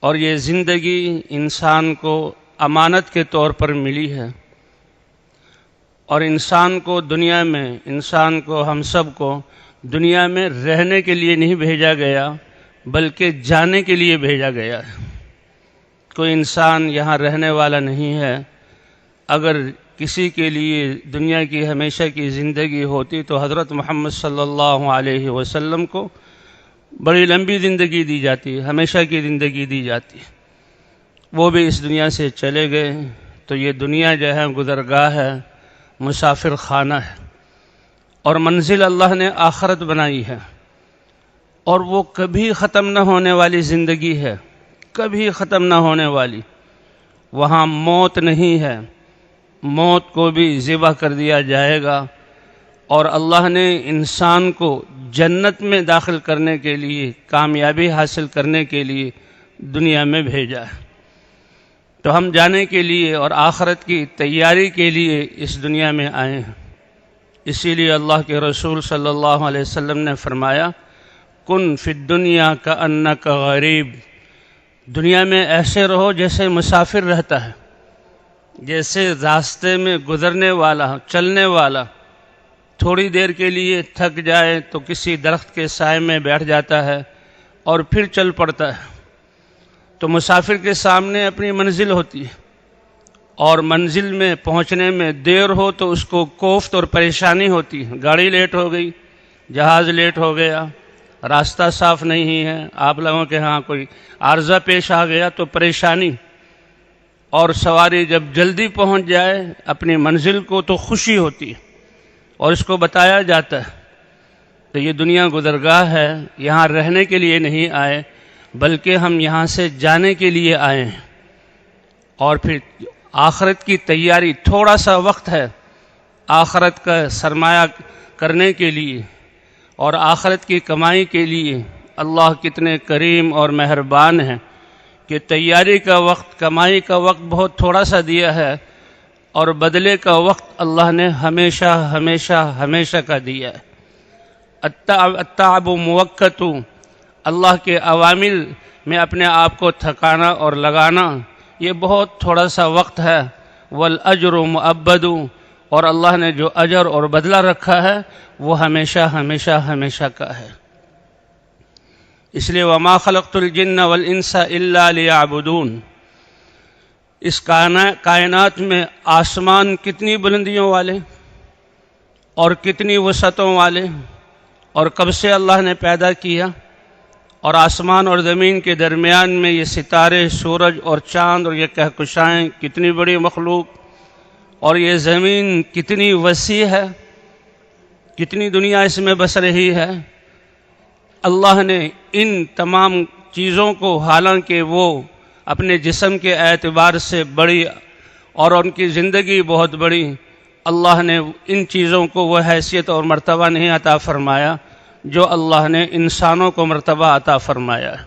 اور یہ زندگی انسان کو امانت کے طور پر ملی ہے، اور انسان کو دنیا میں، انسان کو، ہم سب کو دنیا میں رہنے کے لیے نہیں بھیجا گیا بلکہ جانے کے لیے بھیجا گیا ہے۔ کوئی انسان یہاں رہنے والا نہیں ہے۔ اگر کسی کے لیے دنیا کی ہمیشہ کی زندگی ہوتی تو حضرت محمد صلی اللہ علیہ وسلم کو بڑی لمبی زندگی دی جاتی، ہمیشہ کی زندگی دی جاتی۔ وہ بھی اس دنیا سے چلے گئے، تو یہ دنیا جو ہے گزرگاہ ہے، مسافر خانہ ہے، اور منزل اللہ نے آخرت بنائی ہے، اور وہ کبھی ختم نہ ہونے والی زندگی ہے، کبھی ختم نہ ہونے والی۔ وہاں موت نہیں ہے، موت کو بھی ذبح کر دیا جائے گا، اور اللہ نے انسان کو جنت میں داخل کرنے کے لیے، کامیابی حاصل کرنے کے لیے دنیا میں بھیجا ہے۔ تو ہم جانے کے لیے اور آخرت کی تیاری کے لیے اس دنیا میں آئے ہیں۔ اسی لیے اللہ کے رسول صلی اللہ علیہ وسلم نے فرمایا، کن فی الدنیا کأنک غریب، دنیا میں ایسے رہو جیسے مسافر رہتا ہے، جیسے راستے میں گزرنے والا، چلنے والا تھوڑی دیر کے لیے تھک جائے تو کسی درخت کے سائے میں بیٹھ جاتا ہے اور پھر چل پڑتا ہے۔ تو مسافر کے سامنے اپنی منزل ہوتی ہے، اور منزل میں پہنچنے میں دیر ہو تو اس کو کوفت اور پریشانی ہوتی ہے۔ گاڑی لیٹ ہو گئی، جہاز لیٹ ہو گیا، راستہ صاف نہیں ہے، آپ لوگوں کے ہاں کوئی عارضہ پیش آ گیا تو پریشانی، اور سواری جب جلدی پہنچ جائے اپنی منزل کو تو خوشی ہوتی ہے، اور اس کو بتایا جاتا ہے۔ تو یہ دنیا گزرگاہ ہے، یہاں رہنے کے لیے نہیں آئے بلکہ ہم یہاں سے جانے کے لیے آئے ہیں، اور پھر آخرت کی تیاری، تھوڑا سا وقت ہے آخرت کا سرمایہ کرنے کے لیے اور آخرت کی کمائی کے لیے۔ اللہ کتنے کریم اور مہربان ہیں کہ تیاری کا وقت، کمائی کا وقت بہت تھوڑا سا دیا ہے، اور بدلے کا وقت اللہ نے ہمیشہ ہمیشہ ہمیشہ کا دیا ہے۔ التعب موقت، اللہ کے عوامل میں اپنے آپ کو تھکانا اور لگانا یہ بہت تھوڑا سا وقت ہے۔ والاجر مؤبد، اور اللہ نے جو اجر اور بدلہ رکھا ہے وہ ہمیشہ ہمیشہ ہمیشہ کا ہے۔ اس لیے وما خلقت الجن والانس الا لیعبدون، اس کائنات میں آسمان کتنی بلندیوں والے اور کتنی وسعتوں والے، اور کب سے اللہ نے پیدا کیا، اور آسمان اور زمین کے درمیان میں یہ ستارے، سورج اور چاند اور یہ کہکشائیں کتنی بڑی مخلوق، اور یہ زمین کتنی وسیع ہے، کتنی دنیا اس میں بس رہی ہے۔ اللہ نے ان تمام چیزوں کو، حالانکہ وہ اپنے جسم کے اعتبار سے بڑی اور ان کی زندگی بہت بڑی، اللہ نے ان چیزوں کو وہ حیثیت اور مرتبہ نہیں عطا فرمایا جو اللہ نے انسانوں کو مرتبہ عطا فرمایا ہے۔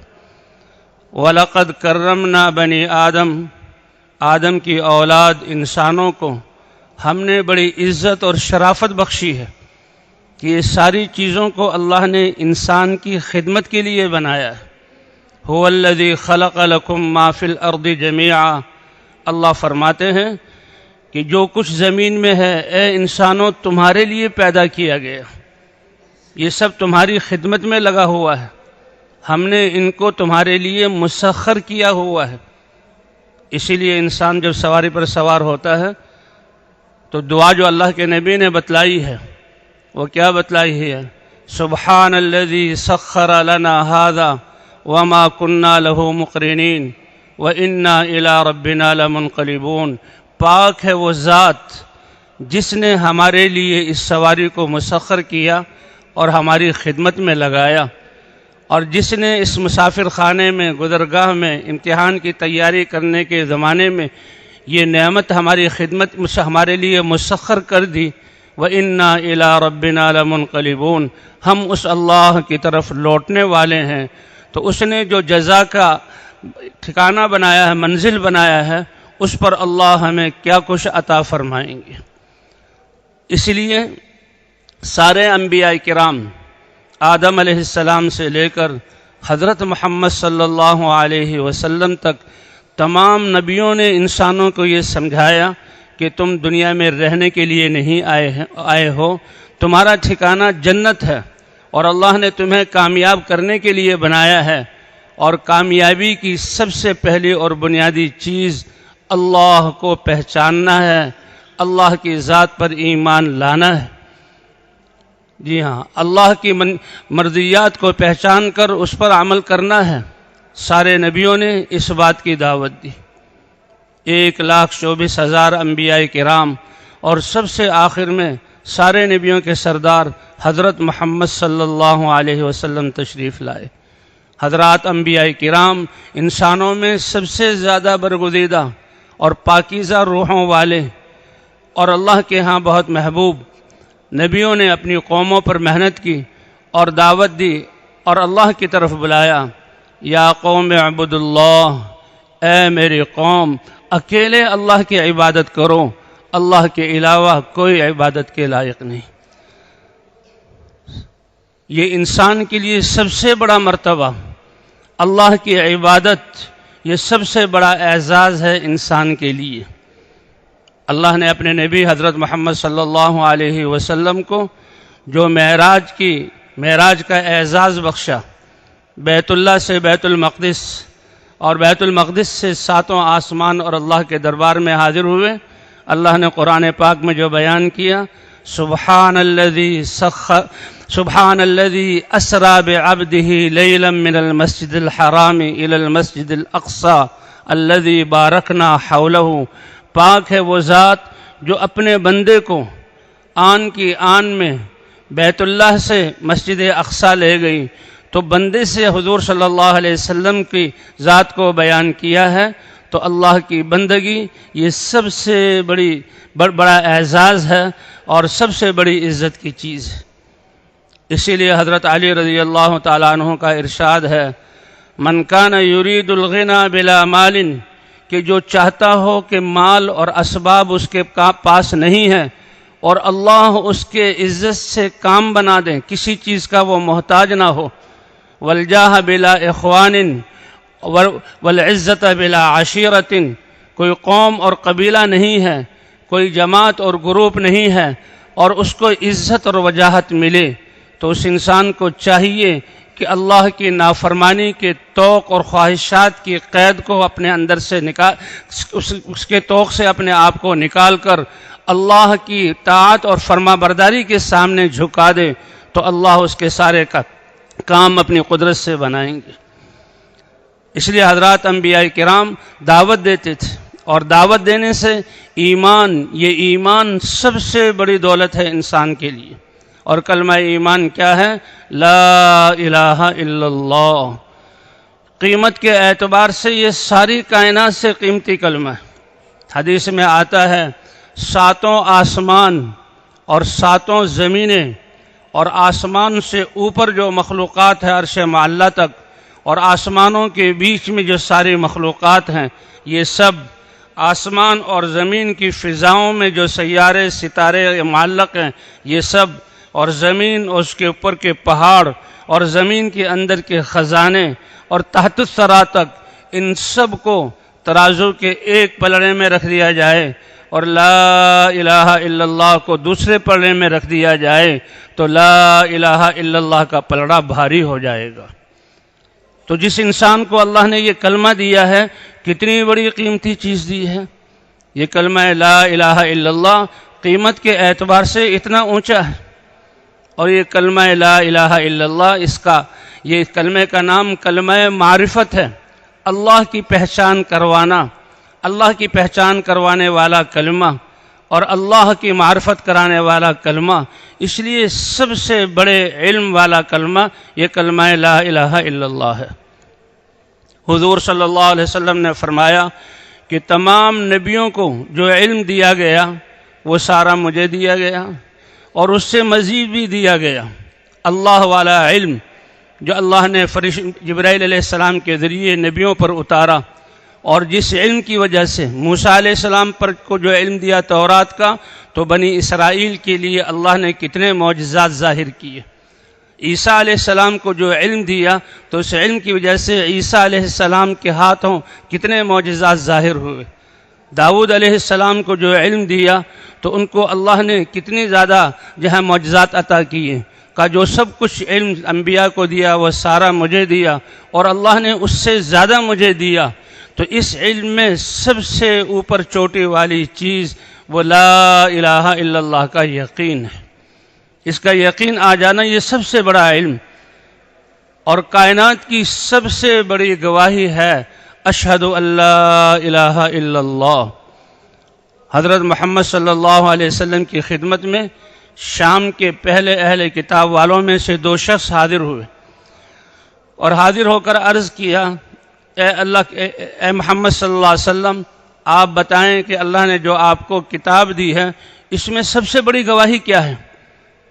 وَلَقَدْ كَرَّمْنَا بَنِي آدم، آدم کی اولاد انسانوں کو ہم نے بڑی عزت اور شرافت بخشی ہے کہ یہ ساری چیزوں کو اللہ نے انسان کی خدمت کے لیے بنایا ہے۔ هو الذی خلق لکم ما فی الارض جمیعا، اللہ فرماتے ہیں کہ جو کچھ زمین میں ہے اے انسانوں تمہارے لیے پیدا کیا گیا، یہ سب تمہاری خدمت میں لگا ہوا ہے، ہم نے ان کو تمہارے لیے مسخر کیا ہوا ہے۔ اسی لیے انسان جب سواری پر سوار ہوتا ہے تو دعا جو اللہ کے نبی نے بتلائی ہے وہ کیا بتلائی ہے؟ سبحان الذی سخر لنا ھذا وما كنا له مقرنین وإنا إلی ربنا لمنقلبون، پاک ہے وہ ذات جس نے ہمارے لیے اس سواری کو مسخر کیا اور ہماری خدمت میں لگایا، اور جس نے اس مسافر خانے میں، گزرگاہ میں، امتحان کی تیاری کرنے کے زمانے میں یہ نعمت ہماری خدمت ہمارے لیے مسخر کر دی۔ وَإِنَّا إِلَىٰ رَبِّنَا لَمُنْقَلِبُونَ، ہم اس اللہ کی طرف لوٹنے والے ہیں۔ تو اس نے جو جزا کا ٹھکانہ بنایا ہے، منزل بنایا ہے، اس پر اللہ ہمیں کیا کچھ عطا فرمائیں گے۔ اس لیے سارے انبیاء کرام آدم علیہ السلام سے لے کر حضرت محمد صلی اللہ علیہ وسلم تک تمام نبیوں نے انسانوں کو یہ سمجھایا کہ تم دنیا میں رہنے کے لیے نہیں آئے ہو، تمہارا ٹھکانہ جنت ہے، اور اللہ نے تمہیں کامیاب کرنے کے لیے بنایا ہے، اور کامیابی کی سب سے پہلی اور بنیادی چیز اللہ کو پہچاننا ہے، اللہ کی ذات پر ایمان لانا ہے۔ جی ہاں، اللہ کی مرضیات کو پہچان کر اس پر عمل کرنا ہے۔ سارے نبیوں نے اس بات کی دعوت دی، 1,24,000 انبیاء کرام، اور سب سے آخر میں سارے نبیوں کے سردار حضرت محمد صلی اللہ علیہ وسلم تشریف لائے۔ حضرات انبیاء کرام انسانوں میں سب سے زیادہ برگزیدہ اور پاکیزہ روحوں والے اور اللہ کے ہاں بہت محبوب نبیوں نے اپنی قوموں پر محنت کی اور دعوت دی اور اللہ کی طرف بلایا، یا قوم اعبدوا اللہ، اے میری قوم اکیلے اللہ کی عبادت کرو، اللہ کے علاوہ کوئی عبادت کے لائق نہیں۔ یہ انسان کے لیے سب سے بڑا مرتبہ اللہ کی عبادت، یہ سب سے بڑا اعزاز ہے انسان کے لیے۔ اللہ نے اپنے نبی حضرت محمد صلی اللہ علیہ وسلم کو جو معراج کا اعزاز بخشا، بیت اللہ سے بیت المقدس اور بیت المقدس سے 7 آسمان اور اللہ کے دربار میں حاضر ہوئے، اللہ نے قرآن پاک میں جو بیان کیا، سبحان الذي اسرى بعبده ليلا من المسجد الحرام الى المسجد الاقصى الذي باركنا حوله، پاک ہے وہ ذات جو اپنے بندے کو آن کی آن میں بیت اللہ سے مسجد اقصیٰ لے گئی، تو بندے سے حضور صلی اللہ علیہ وسلم کی ذات کو بیان کیا ہے۔ تو اللہ کی بندگی یہ سب سے بڑا اعزاز ہے اور سب سے بڑی عزت کی چیز ہے۔ اسی لیے حضرت علی رضی اللہ تعالیٰ عنہ کا ارشاد ہے، من کان یرید الغنی بلا مال، کہ جو چاہتا ہو کہ مال اور اسباب اس کے پاس نہیں ہے اور اللہ اس کے عزت سے کام بنا دیں، کسی چیز کا وہ محتاج نہ ہو، والجاہ بلا اخوان والعزت بلا عشیرت، کوئی قوم اور قبیلہ نہیں ہے، کوئی جماعت اور گروپ نہیں ہے، اور اس کو عزت اور وجاہت ملے، تو اس انسان کو چاہیے کہ اللہ کی نافرمانی کے توق اور خواہشات کی قید کو اپنے اندر سے اس کے توق سے اپنے آپ کو نکال کر اللہ کی طاعت اور فرما برداری کے سامنے جھکا دے، تو اللہ اس کے سارے کام اپنی قدرت سے بنائیں گے۔ اس لیے حضرات انبیاء کرام دعوت دیتے تھے، اور دعوت دینے سے یہ ایمان سب سے بڑی دولت ہے انسان کے لیے۔ اور کلمہ ایمان کیا ہے؟ لا الہ الا اللہ۔ قیمت کے اعتبار سے یہ ساری کائنات سے قیمتی کلمہ ہے۔ حدیث میں آتا ہے 7 آسمان اور 7 زمینیں، اور آسمان سے اوپر جو مخلوقات ہے عرش معلیٰ تک، اور آسمانوں کے بیچ میں جو ساری مخلوقات ہیں، یہ سب آسمان اور زمین کی فضاؤں میں جو سیارے ستارے معلق ہیں، یہ سب، اور زمین اور اس کے اوپر کے پہاڑ اور زمین کے اندر کے خزانے اور تحت الثری تک، ان سب کو ترازو کے ایک پلڑے میں رکھ دیا جائے اور لا الہ الا اللہ کو دوسرے پلڑے میں رکھ دیا جائے، تو لا الہ الا اللہ کا پلڑا بھاری ہو جائے گا۔ تو جس انسان کو اللہ نے یہ کلمہ دیا ہے، کتنی بڑی قیمتی چیز دی ہے۔ یہ کلمہ لا الہ الا اللہ قیمت کے اعتبار سے اتنا اونچا ہے، اور یہ کلمہ لا الہ الا اللہ یہ کلمے کا نام کلمہ معرفت ہے، اللہ کی پہچان کروانا، اللہ کی پہچان کروانے والا کلمہ اور اللہ کی معرفت کرانے والا کلمہ۔ اس لیے سب سے بڑے علم والا کلمہ یہ کلمہ لا الہ الا اللہ ہے۔ حضور صلی اللہ علیہ وسلم نے فرمایا کہ تمام نبیوں کو جو علم دیا گیا وہ سارا مجھے دیا گیا، اور اس سے مزید بھی دیا گیا۔ اللہ والا علم جو اللہ نے جبرائیل علیہ السلام کے ذریعے نبیوں پر اتارا، اور جس علم کی وجہ سے موسیٰ علیہ السلام پر کو جو علم دیا تورات کا، تو بنی اسرائیل کے لیے اللہ نے کتنے معجزات ظاہر کیے۔ عیسیٰ علیہ السلام کو جو علم دیا تو اس علم کی وجہ سے عیسیٰ علیہ السلام کے ہاتھوں کتنے معجزات ظاہر ہوئے۔ داؤد علیہ السلام کو جو علم دیا تو ان کو اللہ نے کتنی زیادہ جو ہے معجزات عطا کیے، کا جو سب کچھ علم انبیاء کو دیا وہ سارا مجھے دیا اور اللہ نے اس سے زیادہ مجھے دیا۔ تو اس علم میں سب سے اوپر چوٹی والی چیز وہ لا الہ الا اللہ کا یقین ہے۔ اس کا یقین آ جانا یہ سب سے بڑا علم، اور کائنات کی سب سے بڑی گواہی ہے اشہد ان لا الہ الا اللہ۔ حضرت محمد صلی اللہ علیہ وسلم کی خدمت میں شام کے پہلے اہل کتاب والوں میں سے 2 شخص حاضر ہوئے اور حاضر ہو کر عرض کیا، اے محمد صلی اللہ علیہ وسلم، آپ بتائیں کہ اللہ نے جو آپ کو کتاب دی ہے اس میں سب سے بڑی گواہی کیا ہے؟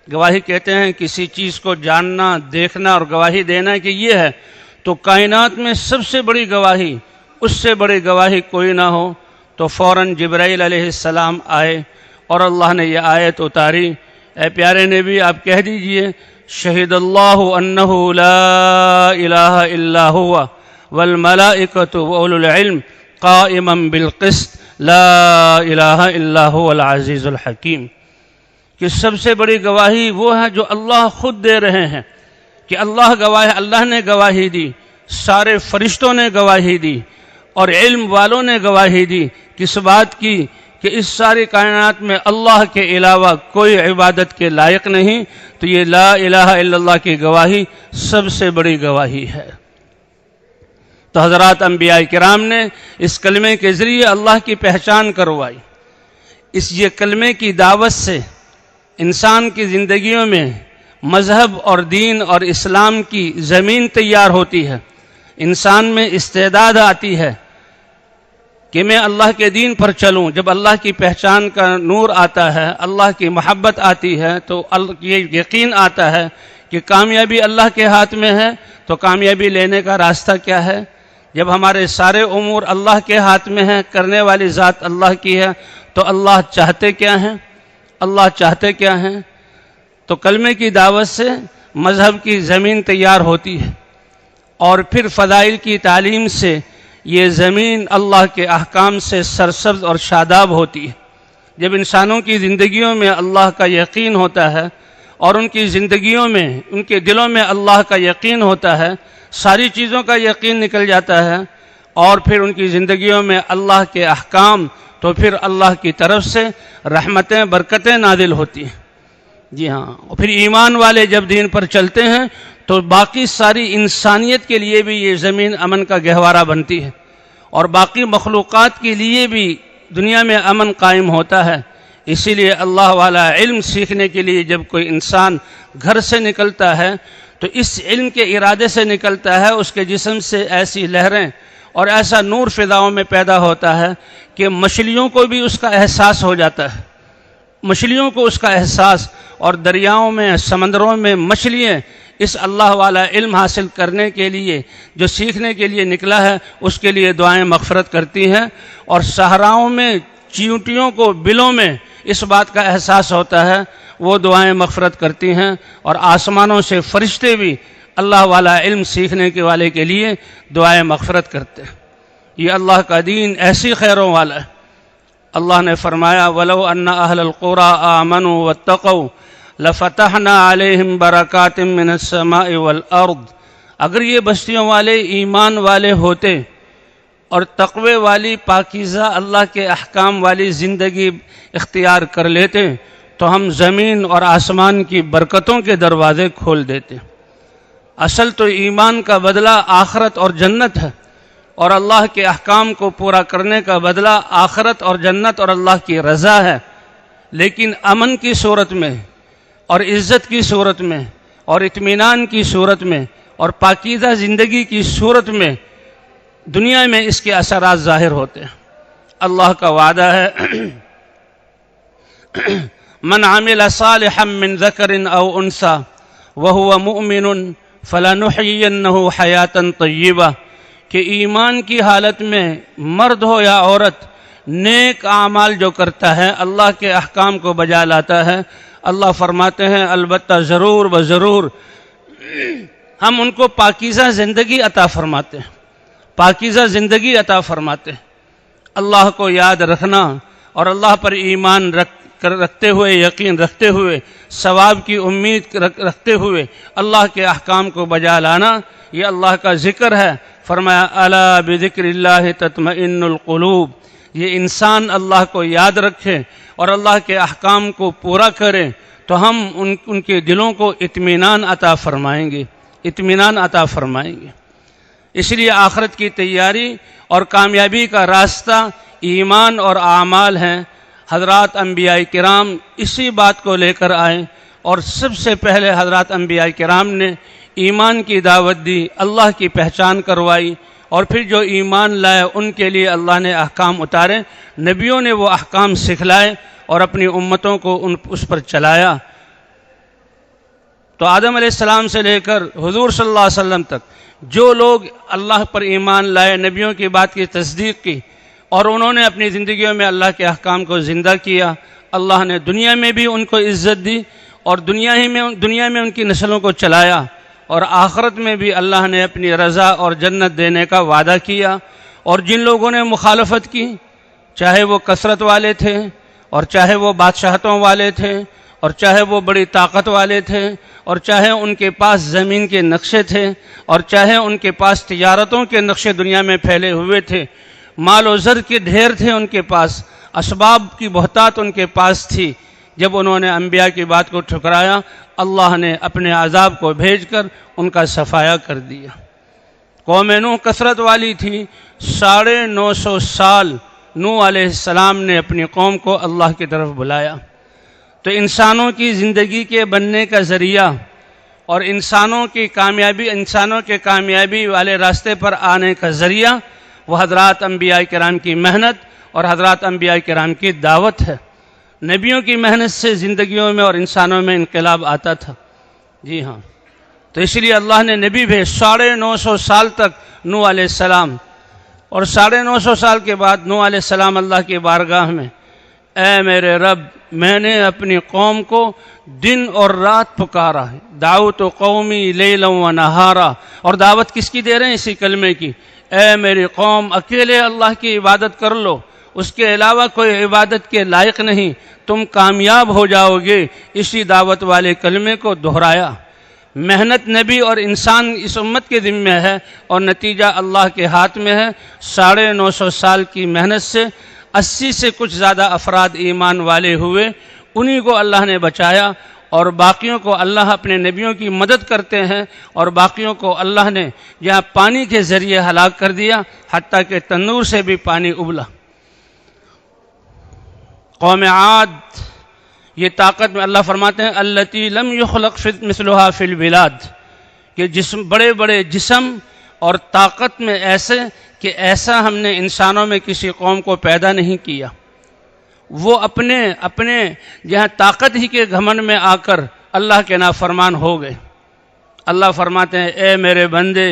گواہی کہتے ہیں کسی چیز کو جاننا، دیکھنا اور گواہی دینا کہ یہ ہے، تو کائنات میں سب سے بڑی گواہی، اس سے بڑی گواہی کوئی نہ ہو۔ تو فوراً جبرائیل علیہ السلام آئے اور اللہ نے یہ آیت اتاری، اے پیارے نبی آپ کہہ دیجئے شہد اللہ انہ لا الہ الا ہوا والملائکۃ واولو العلم قائما بالقسط لا الہ الا هو العزیز الحکیم، کہ سب سے بڑی گواہی وہ ہے جو اللہ خود دے رہے ہیں، کہ اللہ نے گواہی دی، سارے فرشتوں نے گواہی دی اور علم والوں نے گواہی دی، کس بات کی؟ کہ اس ساری کائنات میں اللہ کے علاوہ کوئی عبادت کے لائق نہیں۔ تو یہ لا الہ الا اللہ کی گواہی سب سے بڑی گواہی ہے۔ تو حضرات انبیاء کرام نے اس کلمے کے ذریعے اللہ کی پہچان کروائی۔ یہ کلمے کی دعوت سے انسان کی زندگیوں میں مذہب اور دین اور اسلام کی زمین تیار ہوتی ہے، انسان میں استعداد آتی ہے کہ میں اللہ کے دین پر چلوں۔ جب اللہ کی پہچان کا نور آتا ہے، اللہ کی محبت آتی ہے، تو یہ یقین آتا ہے کہ کامیابی اللہ کے ہاتھ میں ہے۔ تو کامیابی لینے کا راستہ کیا ہے؟ جب ہمارے سارے امور اللہ کے ہاتھ میں ہیں، کرنے والی ذات اللہ کی ہے، تو اللہ چاہتے کیا ہیں؟ اللہ چاہتے کیا ہیں؟ تو کلمے کی دعوت سے مذہب کی زمین تیار ہوتی ہے، اور پھر فضائل کی تعلیم سے یہ زمین اللہ کے احکام سے سرسبز اور شاداب ہوتی ہے۔ جب انسانوں کی زندگیوں میں اللہ کا یقین ہوتا ہے اور ان کی زندگیوں میں، ان کے دلوں میں اللہ کا یقین ہوتا ہے، ساری چیزوں کا یقین نکل جاتا ہے، اور پھر ان کی زندگیوں میں اللہ کے احکام، تو پھر اللہ کی طرف سے رحمتیں، برکتیں نازل ہوتی ہیں۔ جی ہاں، اور پھر ایمان والے جب دین پر چلتے ہیں تو باقی ساری انسانیت کے لیے بھی یہ زمین امن کا گہوارہ بنتی ہے، اور باقی مخلوقات کے لیے بھی دنیا میں امن قائم ہوتا ہے۔ اسی لیے اللہ والا علم سیکھنے کے لیے جب کوئی انسان گھر سے نکلتا ہے تو اس علم کے ارادے سے نکلتا ہے، اس کے جسم سے ایسی لہریں اور ایسا نور فضاؤں میں پیدا ہوتا ہے کہ مچھلیوں کو بھی اس کا احساس ہو جاتا ہے، مچھلیوں کو اس کا احساس، اور دریاؤں میں، سمندروں میں مچھلیاں اس اللہ والا علم حاصل کرنے کے لیے، جو سیکھنے کے لیے نکلا ہے، اس کے لیے دعائیں مغفرت کرتی ہیں، اور صحراؤں میں چیونٹیوں کو، بلوں میں اس بات کا احساس ہوتا ہے، وہ دعائیں مغفرت کرتی ہیں، اور آسمانوں سے فرشتے بھی اللہ والا علم سیکھنے کے والے کے لیے دعائیں مغفرت کرتے ہیں۔ یہ اللہ کا دین ایسی خیروں والا ہے۔ اللہ نے فرمایا وَلَوْ أَنَّ أَهْلَ الْقُرَىٰ آمَنُوا وَاتَّقَوْا لَفَتَحْنَا عَلَيْهِمْ بَرَكَاتٍ مِّنَ السَّمَاءِ وَالْأَرْضِ، اگر یہ بستیوں والے ایمان والے ہوتے اور تقوی والی، پاکیزہ اللہ کے احکام والی زندگی اختیار کر لیتے تو ہم زمین اور آسمان کی برکتوں کے دروازے کھول دیتے۔ اصل تو ایمان کا بدلہ آخرت اور جنت ہے، اور اللہ کے احکام کو پورا کرنے کا بدلہ آخرت اور جنت اور اللہ کی رضا ہے۔ لیکن امن کی صورت میں اور عزت کی صورت میں اور اطمینان کی صورت میں اور پاکیزہ زندگی کی صورت میں دنیا میں اس کے اثرات ظاہر ہوتے ہیں۔ اللہ کا وعدہ ہے من عمل صالحا من ذکر او انثى وهو مؤمن فلنحيينه حیاتا طیبہ، کہ ایمان کی حالت میں مرد ہو یا عورت نیک اعمال جو کرتا ہے، اللہ کے احکام کو بجا لاتا ہے، اللہ فرماتے ہیں البتہ ضرور ہم ان کو پاکیزہ زندگی عطا فرماتے ہیں، پاکیزہ زندگی عطا فرماتے ہیں۔ اللہ کو یاد رکھنا اور اللہ پر ایمان رکھتے ہوئے، یقین رکھتے ہوئے، ثواب کی امید رکھتے ہوئے اللہ کے احکام کو بجا لانا، یہ اللہ کا ذکر ہے۔ فرمایا الا بذکر اللہ تطمئن القلوب، یہ انسان اللہ کو یاد رکھے اور اللہ کے احکام کو پورا کرے تو ہم ان کے دلوں کو اطمینان عطا فرمائیں گے، اطمینان عطا فرمائیں گے۔ اس لیے آخرت کی تیاری اور کامیابی کا راستہ ایمان اور اعمال ہیں۔ حضرات انبیاء کرام اسی بات کو لے کر آئے اور سب سے پہلے حضرات انبیاء کرام نے ایمان کی دعوت دی، اللہ کی پہچان کروائی، اور پھر جو ایمان لائے ان کے لیے اللہ نے احکام اتارے، نبیوں نے وہ احکام سکھلائے اور اپنی امتوں کو اس پر چلایا۔ تو آدم علیہ السلام سے لے کر حضور صلی اللہ علیہ وسلم تک جو لوگ اللہ پر ایمان لائے، نبیوں کی بات کی تصدیق کی اور انہوں نے اپنی زندگیوں میں اللہ کے احکام کو زندہ کیا، اللہ نے دنیا میں بھی ان کو عزت دی اور دنیا میں ان کی نسلوں کو چلایا، اور آخرت میں بھی اللہ نے اپنی رضا اور جنت دینے کا وعدہ کیا۔ اور جن لوگوں نے مخالفت کی، چاہے وہ کثرت والے تھے اور چاہے وہ بادشاہتوں والے تھے اور چاہے وہ بڑی طاقت والے تھے اور چاہے ان کے پاس زمین کے نقشے تھے اور چاہے ان کے پاس تجارتوں کے نقشے دنیا میں پھیلے ہوئے تھے، مال و زر کے ڈھیر تھے ان کے پاس، اسباب کی بہتات ان کے پاس تھی، جب انہوں نے انبیاء کی بات کو ٹھکرایا، اللہ نے اپنے عذاب کو بھیج کر ان کا صفایا کر دیا۔ قوم نوح کثرت والی تھی، 950 سال نوح علیہ السلام نے اپنی قوم کو اللہ کی طرف بلایا۔ تو انسانوں کی زندگی کے بننے کا ذریعہ اور انسانوں کے کامیابی والے راستے پر آنے کا ذریعہ وہ حضرات انبیاء کرام کی محنت اور حضرات انبیاء کرام کی دعوت ہے۔ نبیوں کی محنت سے زندگیوں میں اور انسانوں میں انقلاب آتا تھا۔ جی ہاں، تو اس لیے اللہ نے نبی بھیج 950 سال تک نوح علیہ السلام، اور 950 سال کے بعد نوح علیہ السلام اللہ کی بارگاہ میں، اے میرے رب، میں نے اپنی قوم کو دن اور رات پکارا ہے، دعوت قومی لیلا و نہارا، اور دعوت کس کی دے رہے ہیں؟ اسی کلمے کی، اے میری قوم اکیلے اللہ کی عبادت کر لو، اس کے علاوہ کوئی عبادت کے لائق نہیں، تم کامیاب ہو جاؤ گے۔ اسی دعوت والے کلمے کو دہرایا۔ محنت نبی اور انسان اس امت کے ذمہ ہے اور نتیجہ اللہ کے ہاتھ میں ہے۔ 950 سال کی محنت سے 80 سے کچھ زیادہ افراد ایمان والے ہوئے، انہی کو اللہ نے بچایا، اور باقیوں کو اللہ اپنے نبیوں کی مدد کرتے ہیں، اور باقیوں کو اللہ نے یہاں پانی کے ذریعے ہلاک کر دیا، حتیٰ کہ تنور سے بھی پانی ابلا۔ قوم عاد، یہ طاقت میں اللہ فرماتے ہیں التی لم یخلق مثلها فی البلاد، کہ بڑے بڑے جسم اور طاقت میں ایسے کہ ایسا ہم نے انسانوں میں کسی قوم کو پیدا نہیں کیا۔ وہ اپنے جہاں طاقت ہی کے گھمنڈ میں آ کر اللہ کے نافرمان ہو گئے۔ اللہ فرماتے ہیں اے میرے بندے،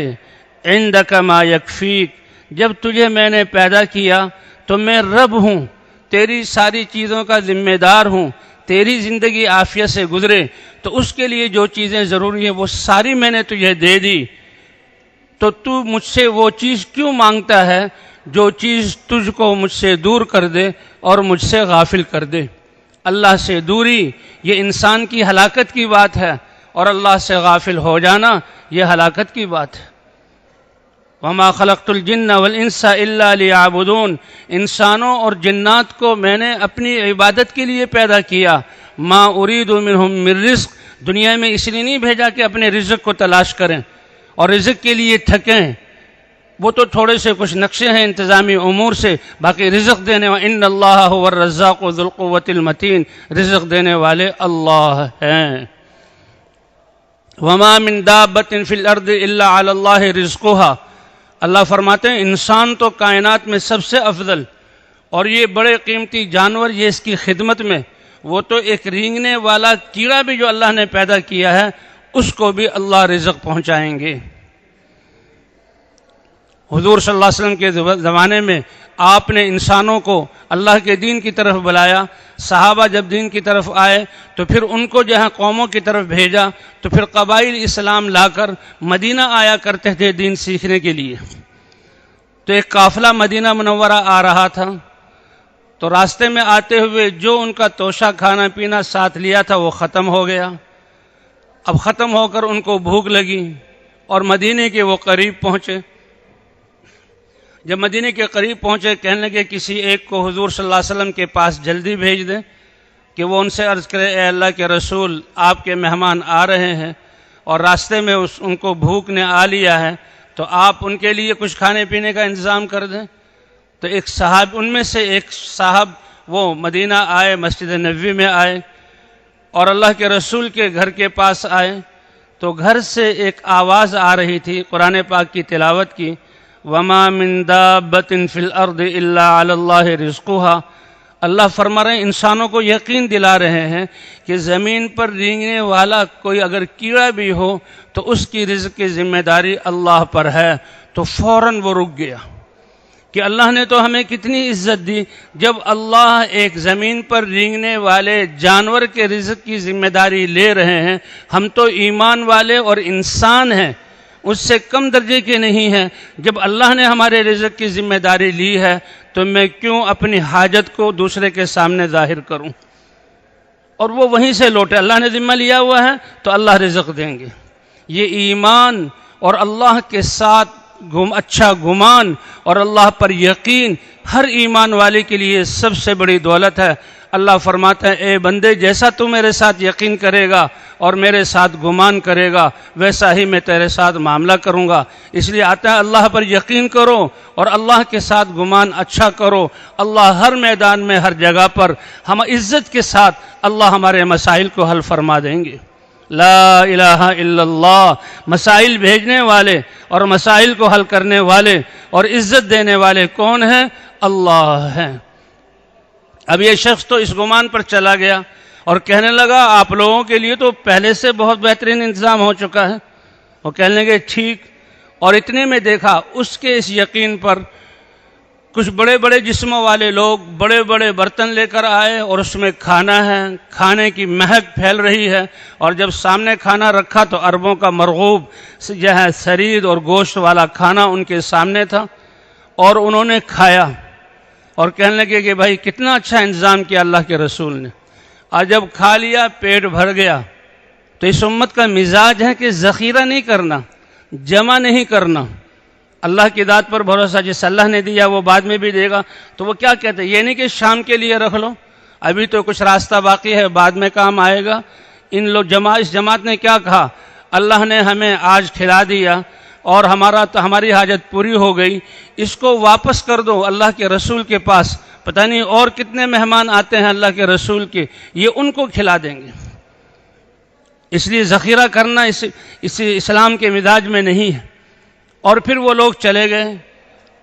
عندک ما یکفیک، جب تجھے میں نے پیدا کیا تو میں رب ہوں، تیری ساری چیزوں کا ذمہ دار ہوں، تیری زندگی عافیت سے گزرے تو اس کے لیے جو چیزیں ضروری ہیں وہ ساری میں نے تجھے دے دی، تو تو مجھ سے وہ چیز کیوں مانگتا ہے جو چیز تجھ کو مجھ سے دور کر دے اور مجھ سے غافل کر دے۔ اللہ سے دوری یہ انسان کی ہلاکت کی بات ہے، اور اللہ سے غافل ہو جانا یہ ہلاکت کی بات ہے۔ وما خلقت الجن والانس الا لیعبدون، انسانوں اور جنات کو میں نے اپنی عبادت کے لیے پیدا کیا۔ ما اريد منهم من رزق، دنیا میں اس لیے نہیں بھیجا کہ اپنے رزق کو تلاش کریں اور رزق کے لیے تھکیں، وہ تو تھوڑے سے کچھ نقشے ہیں انتظامی امور سے، باقی رزق دینے والے ان اللہ هو الرزاق ذو القوة المتین، رزق دینے والے اللہ ہیں۔ وما من دابة في الارض الا على الله رزقها، اللہ فرماتے ہیں انسان تو کائنات میں سب سے افضل، اور یہ بڑے قیمتی جانور یہ اس کی خدمت میں، وہ تو ایک رینگنے والا کیڑا بھی جو اللہ نے پیدا کیا ہے اس کو بھی اللہ رزق پہنچائیں گے۔ حضور صلی اللہ علیہ وسلم کے زمانے میں آپ نے انسانوں کو اللہ کے دین کی طرف بلایا. صحابہ جب دین کی طرف آئے تو پھر ان کو جہاں قوموں کی طرف بھیجا تو پھر قبائل اسلام لا کر مدینہ آیا کرتے تھے دین سیکھنے کے لیے. تو ایک قافلہ مدینہ منورہ آ رہا تھا، تو راستے میں آتے ہوئے جو ان کا توشہ کھانا پینا ساتھ لیا تھا وہ ختم ہو گیا. اب ختم ہو کر ان کو بھوک لگی اور مدینے کے وہ قریب پہنچے. جب مدینے کے قریب پہنچے کہنے لگے کسی ایک کو حضور صلی اللہ علیہ وسلم کے پاس جلدی بھیج دیں کہ وہ ان سے عرض کرے اے اللہ کے رسول آپ کے مہمان آ رہے ہیں اور راستے میں ان کو بھوک نے آ لیا ہے، تو آپ ان کے لیے کچھ کھانے پینے کا انتظام کر دیں. تو ایک صاحب ان میں سے ایک صاحب وہ مدینہ آئے، مسجد نبوی میں آئے اور اللہ کے رسول کے گھر کے پاس آئے. تو گھر سے ایک آواز آ رہی تھی قرآن پاک کی تلاوت کی، وَمَا مِن دَابَّةٍ فِي الْأَرْضِ إِلَّا عَلَى اللَّهِ رِزْقُهَا. اللہ فرما رہے ہیں انسانوں کو یقین دلا رہے ہیں کہ زمین پر رینگنے والا کوئی اگر کیڑا بھی ہو تو اس کی رزق کی ذمہ داری اللہ پر ہے. تو فوراً وہ رک گیا کہ اللہ نے تو ہمیں کتنی عزت دی جب اللہ ایک زمین پر رینگنے والے جانور کے رزق کی ذمہ داری لے رہے ہیں. ہم تو ایمان والے اور انسان ہیں، اس سے کم درجے کے نہیں ہیں. جب اللہ نے ہمارے رزق کی ذمہ داری لی ہے تو میں کیوں اپنی حاجت کو دوسرے کے سامنے ظاہر کروں. اور وہ وہیں سے لوٹے، اللہ نے ذمہ لیا ہوا ہے تو اللہ رزق دیں گے. یہ ایمان اور اللہ کے ساتھ اچھا گمان اور اللہ پر یقین ہر ایمان والے کے لیے سب سے بڑی دولت ہے. اللہ فرماتا ہے اے بندے جیسا تو میرے ساتھ یقین کرے گا اور میرے ساتھ گمان کرے گا ویسا ہی میں تیرے ساتھ معاملہ کروں گا. اس لیے آتا ہے اللہ پر یقین کرو اور اللہ کے ساتھ گمان اچھا کرو. اللہ ہر میدان میں ہر جگہ پر ہم عزت کے ساتھ اللہ ہمارے مسائل کو حل فرما دیں گے. لا الہ الا اللہ، مسائل بھیجنے والے اور مسائل کو حل کرنے والے اور عزت دینے والے کون ہیں؟ اللہ ہیں. اب یہ شخص تو اس گمان پر چلا گیا اور کہنے لگا آپ لوگوں کے لیے تو پہلے سے بہت بہترین انتظام ہو چکا ہے. وہ کہنے لگے ٹھیک. اور اتنے میں دیکھا اس کے اس یقین پر کچھ بڑے بڑے جسموں والے لوگ بڑے بڑے برتن لے کر آئے اور اس میں کھانا ہے، کھانے کی مہک پھیل رہی ہے. اور جب سامنے کھانا رکھا تو اربوں کا مرغوب جو ہے سرید اور گوشت والا کھانا ان کے سامنے تھا اور انہوں نے کھایا اور کہنے لگے کہ بھائی کتنا اچھا انتظام کیا اللہ کے رسول نے. اور جب کھا لیا پیٹ بھر گیا. تو اس امت کا مزاج ہے کہ ذخیرہ نہیں کرنا، جمع نہیں کرنا. اللہ کی ذات پر بھروسہ، جس اللہ نے دیا وہ بعد میں بھی دے گا. تو وہ کیا کہتے ہیں، یہ نہیں کہ شام کے لیے رکھ لو، ابھی تو کچھ راستہ باقی ہے بعد میں کام آئے گا. اس جماعت نے کیا کہا، اللہ نے ہمیں آج کھلا دیا اور ہماری حاجت پوری ہو گئی، اس کو واپس کر دو اللہ کے رسول کے پاس. پتہ نہیں اور کتنے مہمان آتے ہیں اللہ کے رسول کے، یہ ان کو کھلا دیں گے. اس لیے ذخیرہ کرنا اس اسلام کے مزاج میں نہیں ہے. اور پھر وہ لوگ چلے گئے.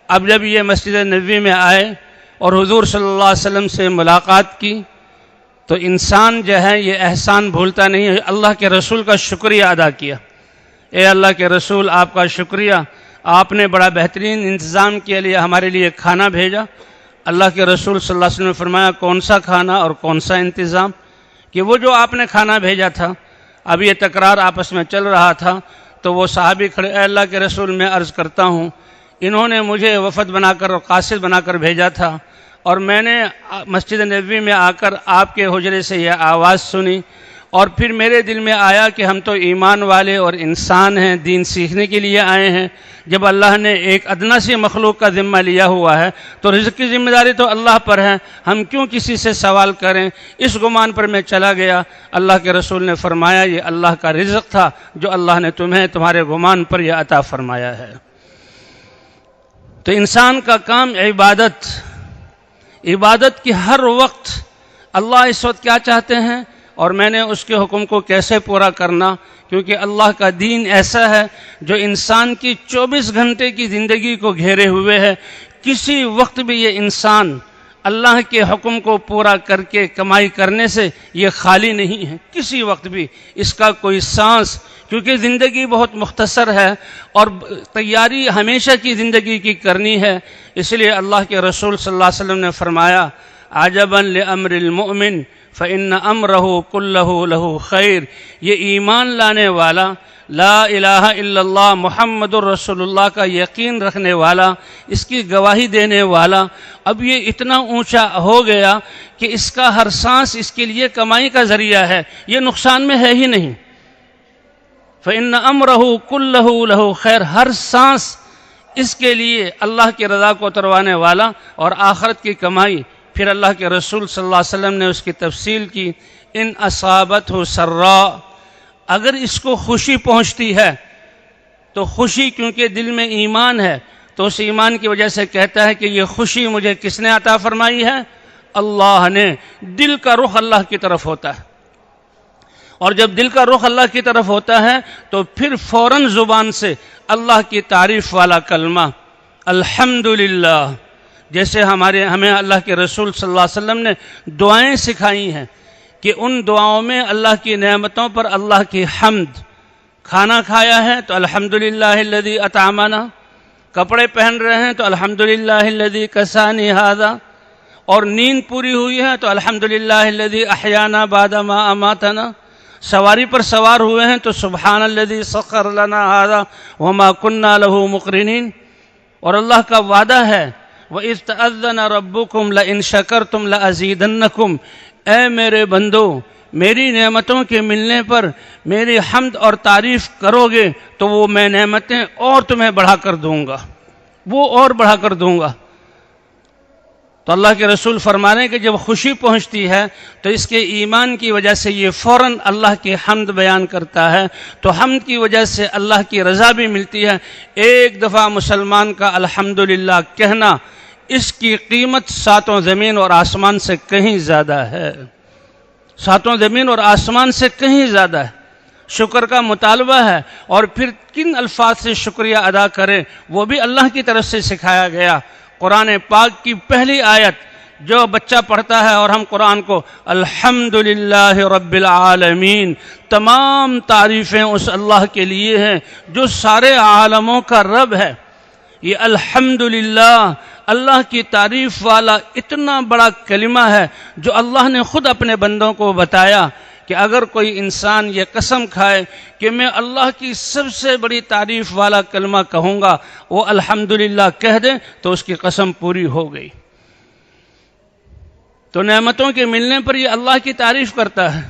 اب جب یہ مسجد نبوی میں آئے اور حضور صلی اللہ علیہ وسلم سے ملاقات کی تو انسان جو ہے یہ احسان بھولتا نہیں ہے. اللہ کے رسول کا شکریہ ادا کیا. اے اللہ کے رسول آپ کا شکریہ، آپ نے بڑا بہترین انتظام کے لیے ہمارے لیے کھانا بھیجا. اللہ کے رسول صلی اللہ علیہ وسلم نے فرمایا کون سا کھانا اور کون سا انتظام؟ کہ وہ جو آپ نے کھانا بھیجا تھا. اب یہ تکرار آپس میں چل رہا تھا تو وہ صحابی کھڑے، اے اللہ کے رسول میں عرض کرتا ہوں انہوں نے مجھے وفد بنا کر اور قاصد بنا کر بھیجا تھا اور میں نے مسجد نبوی میں آ کر آپ کے حجرے سے یہ آواز سنی اور پھر میرے دل میں آیا کہ ہم تو ایمان والے اور انسان ہیں، دین سیکھنے کے لیے آئے ہیں. جب اللہ نے ایک ادنا سی مخلوق کا ذمہ لیا ہوا ہے تو رزق کی ذمہ داری تو اللہ پر ہے، ہم کیوں کسی سے سوال کریں؟ اس گمان پر میں چلا گیا. اللہ کے رسول نے فرمایا یہ اللہ کا رزق تھا جو اللہ نے تمہیں تمہارے گمان پر یہ عطا فرمایا ہے. تو انسان کا کام عبادت کی ہر وقت اللہ اس وقت کیا چاہتے ہیں اور میں نے اس کے حکم کو کیسے پورا کرنا، کیونکہ اللہ کا دین ایسا ہے جو انسان کی 24 گھنٹے کی زندگی کو گھیرے ہوئے ہے. کسی وقت بھی یہ انسان اللہ کے حکم کو پورا کر کے کمائی کرنے سے یہ خالی نہیں ہے کسی وقت بھی، اس کا کوئی سانس، کیونکہ زندگی بہت مختصر ہے اور تیاری ہمیشہ کی زندگی کی کرنی ہے۔ اس لیے اللہ کے رسول صلی اللہ علیہ وسلم نے فرمایا عجبا لامر المؤمن فإن امرہ کلہ لہ خیر، یہ ایمان لانے والا، لا الہ الا اللہ محمد الرسول اللہ کا یقین رکھنے والا، اس کی گواہی دینے والا، اب یہ اتنا اونچا ہو گیا کہ اس کا ہر سانس اس کے لیے کمائی کا ذریعہ ہے، یہ نقصان میں ہے ہی نہیں۔ فإن امرہ کلہ لہ خیر، ہر سانس اس کے لیے اللہ کی رضا کو اتروانے والا اور آخرت کی کمائی۔ پھر اللہ کے رسول صلی اللہ علیہ وسلم نے اس کی تفصیل کی، ان اصابتہ سراء، اگر اس کو خوشی پہنچتی ہے تو خوشی، کیونکہ دل میں ایمان ہے تو اس ایمان کی وجہ سے کہتا ہے کہ یہ خوشی مجھے کس نے عطا فرمائی ہے؟ اللہ نے۔ دل کا رخ اللہ کی طرف ہوتا ہے، اور جب دل کا رخ اللہ کی طرف ہوتا ہے تو پھر فوراً زبان سے اللہ کی تعریف والا کلمہ الحمدللہ، جیسے ہمیں اللہ کے رسول صلی اللہ علیہ وسلم نے دعائیں سکھائی ہیں کہ ان دعاؤں میں اللہ کی نعمتوں پر اللہ کی حمد، کھانا کھایا ہے تو الحمدللہ الذی اطعمنا، کپڑے پہن رہے ہیں تو الحمدللہ الذی کسانی ھذا، اور نیند پوری ہوئی ہے تو الحمدللہ الذی احیانا بعد ما اماتنا، سواری پر سوار ہوئے ہیں تو سبحان الذی سخر لنا ھذا وما كنا له مقرنین، اور اللہ کا وعدہ ہے وَإِذْ تَأَذَّنَ رَبُّكُمْ لَئِن شَكَرْتُمْ لَأَزِيدَنَّكُمْ، اے میرے بندو میری نعمتوں کے ملنے پر میری حمد اور تعریف کرو گے تو وہ میں نعمتیں اور تمہیں بڑھا کر دوں گا، وہ اور بڑھا کر دوں گا۔ تو اللہ کے رسول فرما رہے ہیں کہ جب خوشی پہنچتی ہے تو اس کے ایمان کی وجہ سے یہ فوراً اللہ کی حمد بیان کرتا ہے، تو حمد کی وجہ سے اللہ کی رضا بھی ملتی ہے۔ ایک دفعہ مسلمان کا الحمدللہ کہنا، اس کی قیمت ساتوں زمین اور آسمان سے کہیں زیادہ ہے، ساتوں زمین اور آسمان سے کہیں زیادہ ہے۔ شکر کا مطالبہ ہے، اور پھر کن الفاظ سے شکریہ ادا کرے وہ بھی اللہ کی طرف سے سکھایا گیا۔ قرآن پاک کی پہلی آیت جو بچہ پڑھتا ہے اور ہم قرآن کو الحمدللہ رب العالمین، تمام تعریفیں اس اللہ کے لیے ہیں جو سارے عالموں کا رب ہے۔ یہ الحمدللہ اللہ کی تعریف والا اتنا بڑا کلمہ ہے جو اللہ نے خود اپنے بندوں کو بتایا کہ اگر کوئی انسان یہ قسم کھائے کہ میں اللہ کی سب سے بڑی تعریف والا کلمہ کہوں گا، وہ الحمدللہ کہہ دے تو اس کی قسم پوری ہو گئی۔ تو نعمتوں کے ملنے پر یہ اللہ کی تعریف کرتا ہے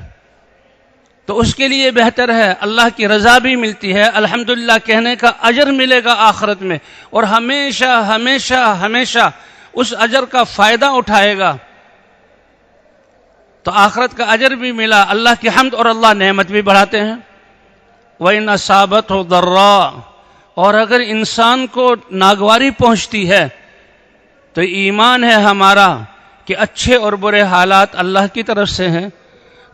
تو اس کے لیے بہتر ہے، اللہ کی رضا بھی ملتی ہے، الحمدللہ کہنے کا اجر ملے گا آخرت میں، اور ہمیشہ ہمیشہ ہمیشہ اس اجر کا فائدہ اٹھائے گا تو آخرت کا اجر بھی ملا، اللہ کی حمد، اور اللہ نعمت بھی بڑھاتے ہیں۔ وَإِنْ أَصَابَتْهُ ضَرَّاءٌ، اور اگر انسان کو ناگواری پہنچتی ہے تو ایمان ہے ہمارا کہ اچھے اور برے حالات اللہ کی طرف سے ہیں،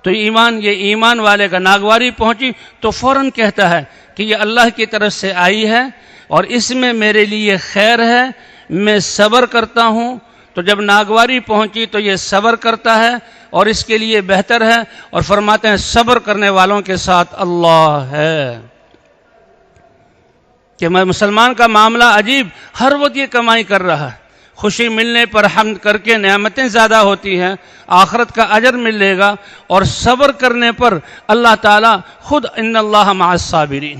تو یہ ایمان والے کا ناگواری پہنچی تو فوراً کہتا ہے کہ یہ اللہ کی طرف سے آئی ہے اور اس میں میرے لیے خیر ہے، میں صبر کرتا ہوں۔ تو جب ناگواری پہنچی تو یہ صبر کرتا ہے اور اس کے لیے بہتر ہے، اور فرماتے ہیں صبر کرنے والوں کے ساتھ اللہ ہے۔ کہ مسلمان کا معاملہ عجیب، ہر وقت یہ کمائی کر رہا ہے، خوشی ملنے پر حمد کر کے نعمتیں زیادہ ہوتی ہیں، آخرت کا اجر ملے گا، اور صبر کرنے پر اللہ تعالیٰ خود ان اللہ مع الصابرین،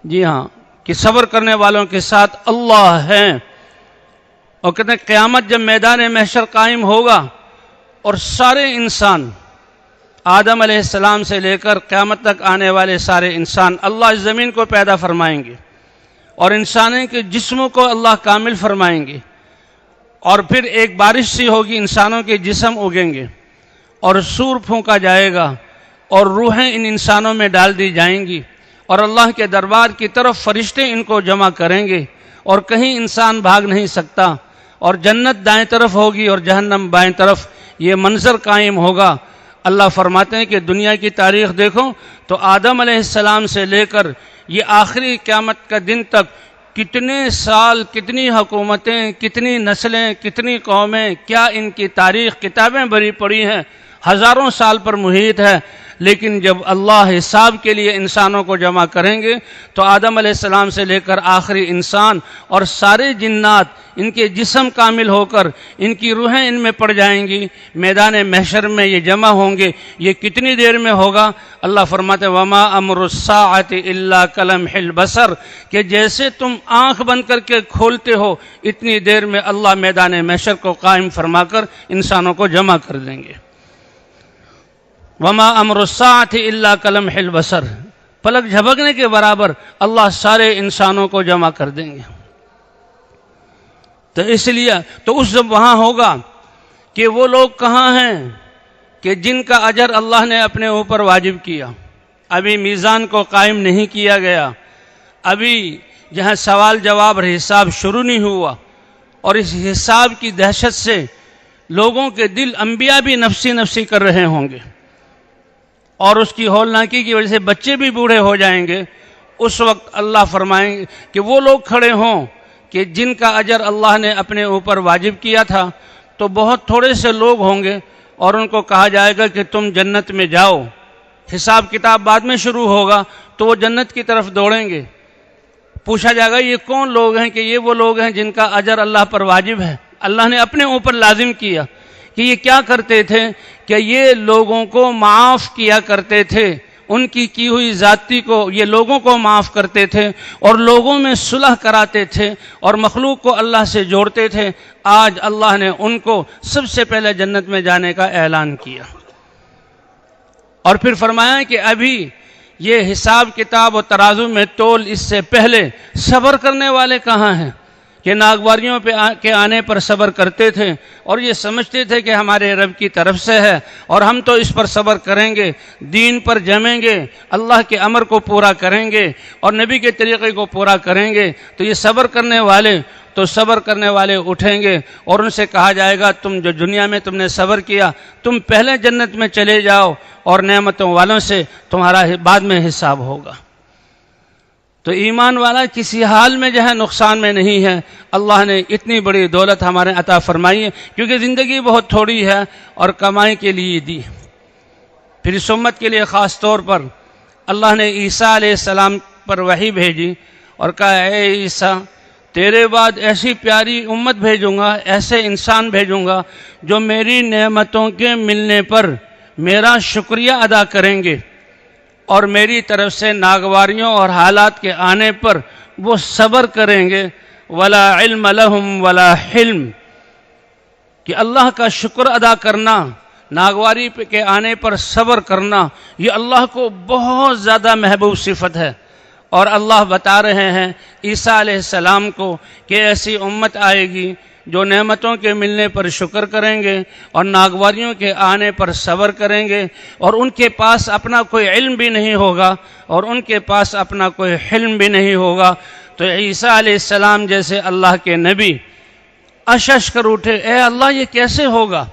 جی ہاں، کہ صبر کرنے والوں کے ساتھ اللہ ہے۔ اور کہتے ہیں قیامت جب میدان محشر قائم ہوگا اور سارے انسان، آدم علیہ السلام سے لے کر قیامت تک آنے والے سارے انسان، اللہ اس زمین کو پیدا فرمائیں گے اور انسانوں کے جسموں کو اللہ کامل فرمائیں گے، اور پھر ایک بارش سی ہوگی، انسانوں کے جسم اگیں گے اور سور پھونکا جائے گا اور روحیں ان انسانوں میں ڈال دی جائیں گی، اور اللہ کے دربار کی طرف فرشتے ان کو جمع کریں گے، اور کہیں انسان بھاگ نہیں سکتا، اور جنت دائیں طرف ہوگی اور جہنم بائیں طرف، یہ منظر قائم ہوگا۔ اللہ فرماتے ہیں کہ دنیا کی تاریخ دیکھو تو آدم علیہ السلام سے لے کر یہ آخری قیامت کا دن تک کتنے سال، کتنی حکومتیں، کتنی نسلیں، کتنی قومیں، کیا ان کی تاریخ کتابیں بھری پڑی ہیں، ہزاروں سال پر محیط ہے، لیکن جب اللہ حساب کے لیے انسانوں کو جمع کریں گے تو آدم علیہ السلام سے لے کر آخری انسان اور سارے جنات ان کے جسم کامل ہو کر ان کی روحیں ان میں پڑ جائیں گی، میدان محشر میں یہ جمع ہوں گے۔ یہ کتنی دیر میں ہوگا؟ اللہ فرماتے وما امر الساعۃ الا کلمح البصر، کہ جیسے تم آنکھ بند کر کے کھولتے ہو اتنی دیر میں اللہ میدان محشر کو قائم فرما کر انسانوں کو جمع کر دیں گے۔ وما امر الساعۃ الا کلمح البصر، پلک جھپکنے کے برابر اللہ سارے انسانوں کو جمع کر دیں گے۔ تو اس لیے تو اس جب وہاں ہوگا کہ وہ لوگ کہاں ہیں کہ جن کا اجر اللہ نے اپنے اوپر واجب کیا، ابھی میزان کو قائم نہیں کیا گیا، ابھی جہاں سوال جواب اور حساب شروع نہیں ہوا، اور اس حساب کی دہشت سے لوگوں کے دل، انبیاء بھی نفسی نفسی کر رہے ہوں گے، اور اس کی ہولناکی کی وجہ سے بچے بھی بوڑھے ہو جائیں گے۔ اس وقت اللہ فرمائیں گے کہ وہ لوگ کھڑے ہوں کہ جن کا اجر اللہ نے اپنے اوپر واجب کیا تھا، تو بہت تھوڑے سے لوگ ہوں گے اور ان کو کہا جائے گا کہ تم جنت میں جاؤ، حساب کتاب بعد میں شروع ہوگا تو وہ جنت کی طرف دوڑیں گے۔ پوچھا جائے گا یہ کون لوگ ہیں؟ کہ یہ وہ لوگ ہیں جن کا اجر اللہ پر واجب ہے، اللہ نے اپنے اوپر لازم کیا۔ کہ یہ کیا کرتے تھے؟ کہ یہ لوگوں کو معاف کیا کرتے تھے، ان کی ہوئی ذاتی کو یہ لوگوں کو معاف کرتے تھے اور لوگوں میں صلح کراتے تھے اور مخلوق کو اللہ سے جوڑتے تھے۔ آج اللہ نے ان کو سب سے پہلے جنت میں جانے کا اعلان کیا، اور پھر فرمایا کہ ابھی یہ حساب کتاب و ترازو میں تول اس سے پہلے صبر کرنے والے کہاں ہیں؟ کہ ناگواریوں کے آنے پر صبر کرتے تھے اور یہ سمجھتے تھے کہ ہمارے رب کی طرف سے ہے اور ہم تو اس پر صبر کریں گے، دین پر جمیں گے، اللہ کے امر کو پورا کریں گے اور نبی کے طریقے کو پورا کریں گے۔ تو یہ صبر کرنے والے اٹھیں گے اور ان سے کہا جائے گا تم جو دنیا میں تم نے صبر کیا، تم پہلے جنت میں چلے جاؤ اور نعمتوں والوں سے تمہارا بعد میں حساب ہوگا۔ تو ایمان والا کسی حال میں جو ہے نقصان میں نہیں ہے۔ اللہ نے اتنی بڑی دولت ہمارے عطا فرمائی ہے کیونکہ زندگی بہت تھوڑی ہے اور کمائی کے لیے دی۔ پھر اس امت کے لیے خاص طور پر اللہ نے عیسیٰ علیہ السلام پر وحی بھیجی اور کہا اے عیسیٰ، تیرے بعد ایسی پیاری امت بھیجوں گا، ایسے انسان بھیجوں گا جو میری نعمتوں کے ملنے پر میرا شکریہ ادا کریں گے اور میری طرف سے ناگواریوں اور حالات کے آنے پر وہ صبر کریں گے۔ ولا علم لهم ولا حلم، کہ اللہ کا شکر ادا کرنا، ناگواری کے آنے پر صبر کرنا، یہ اللہ کو بہت زیادہ محبوب صفت ہے۔ اور اللہ بتا رہے ہیں عیسیٰ علیہ السلام کو کہ ایسی امت آئے گی جو نعمتوں کے ملنے پر شکر کریں گے اور ناگواریوں کے آنے پر صبر کریں گے، اور ان کے پاس اپنا کوئی علم بھی نہیں ہوگا اور ان کے پاس اپنا کوئی حلم بھی نہیں ہوگا۔ تو عیسیٰ علیہ السلام جیسے اللہ کے نبی اشش کر اٹھے، اے اللہ یہ کیسے ہوگا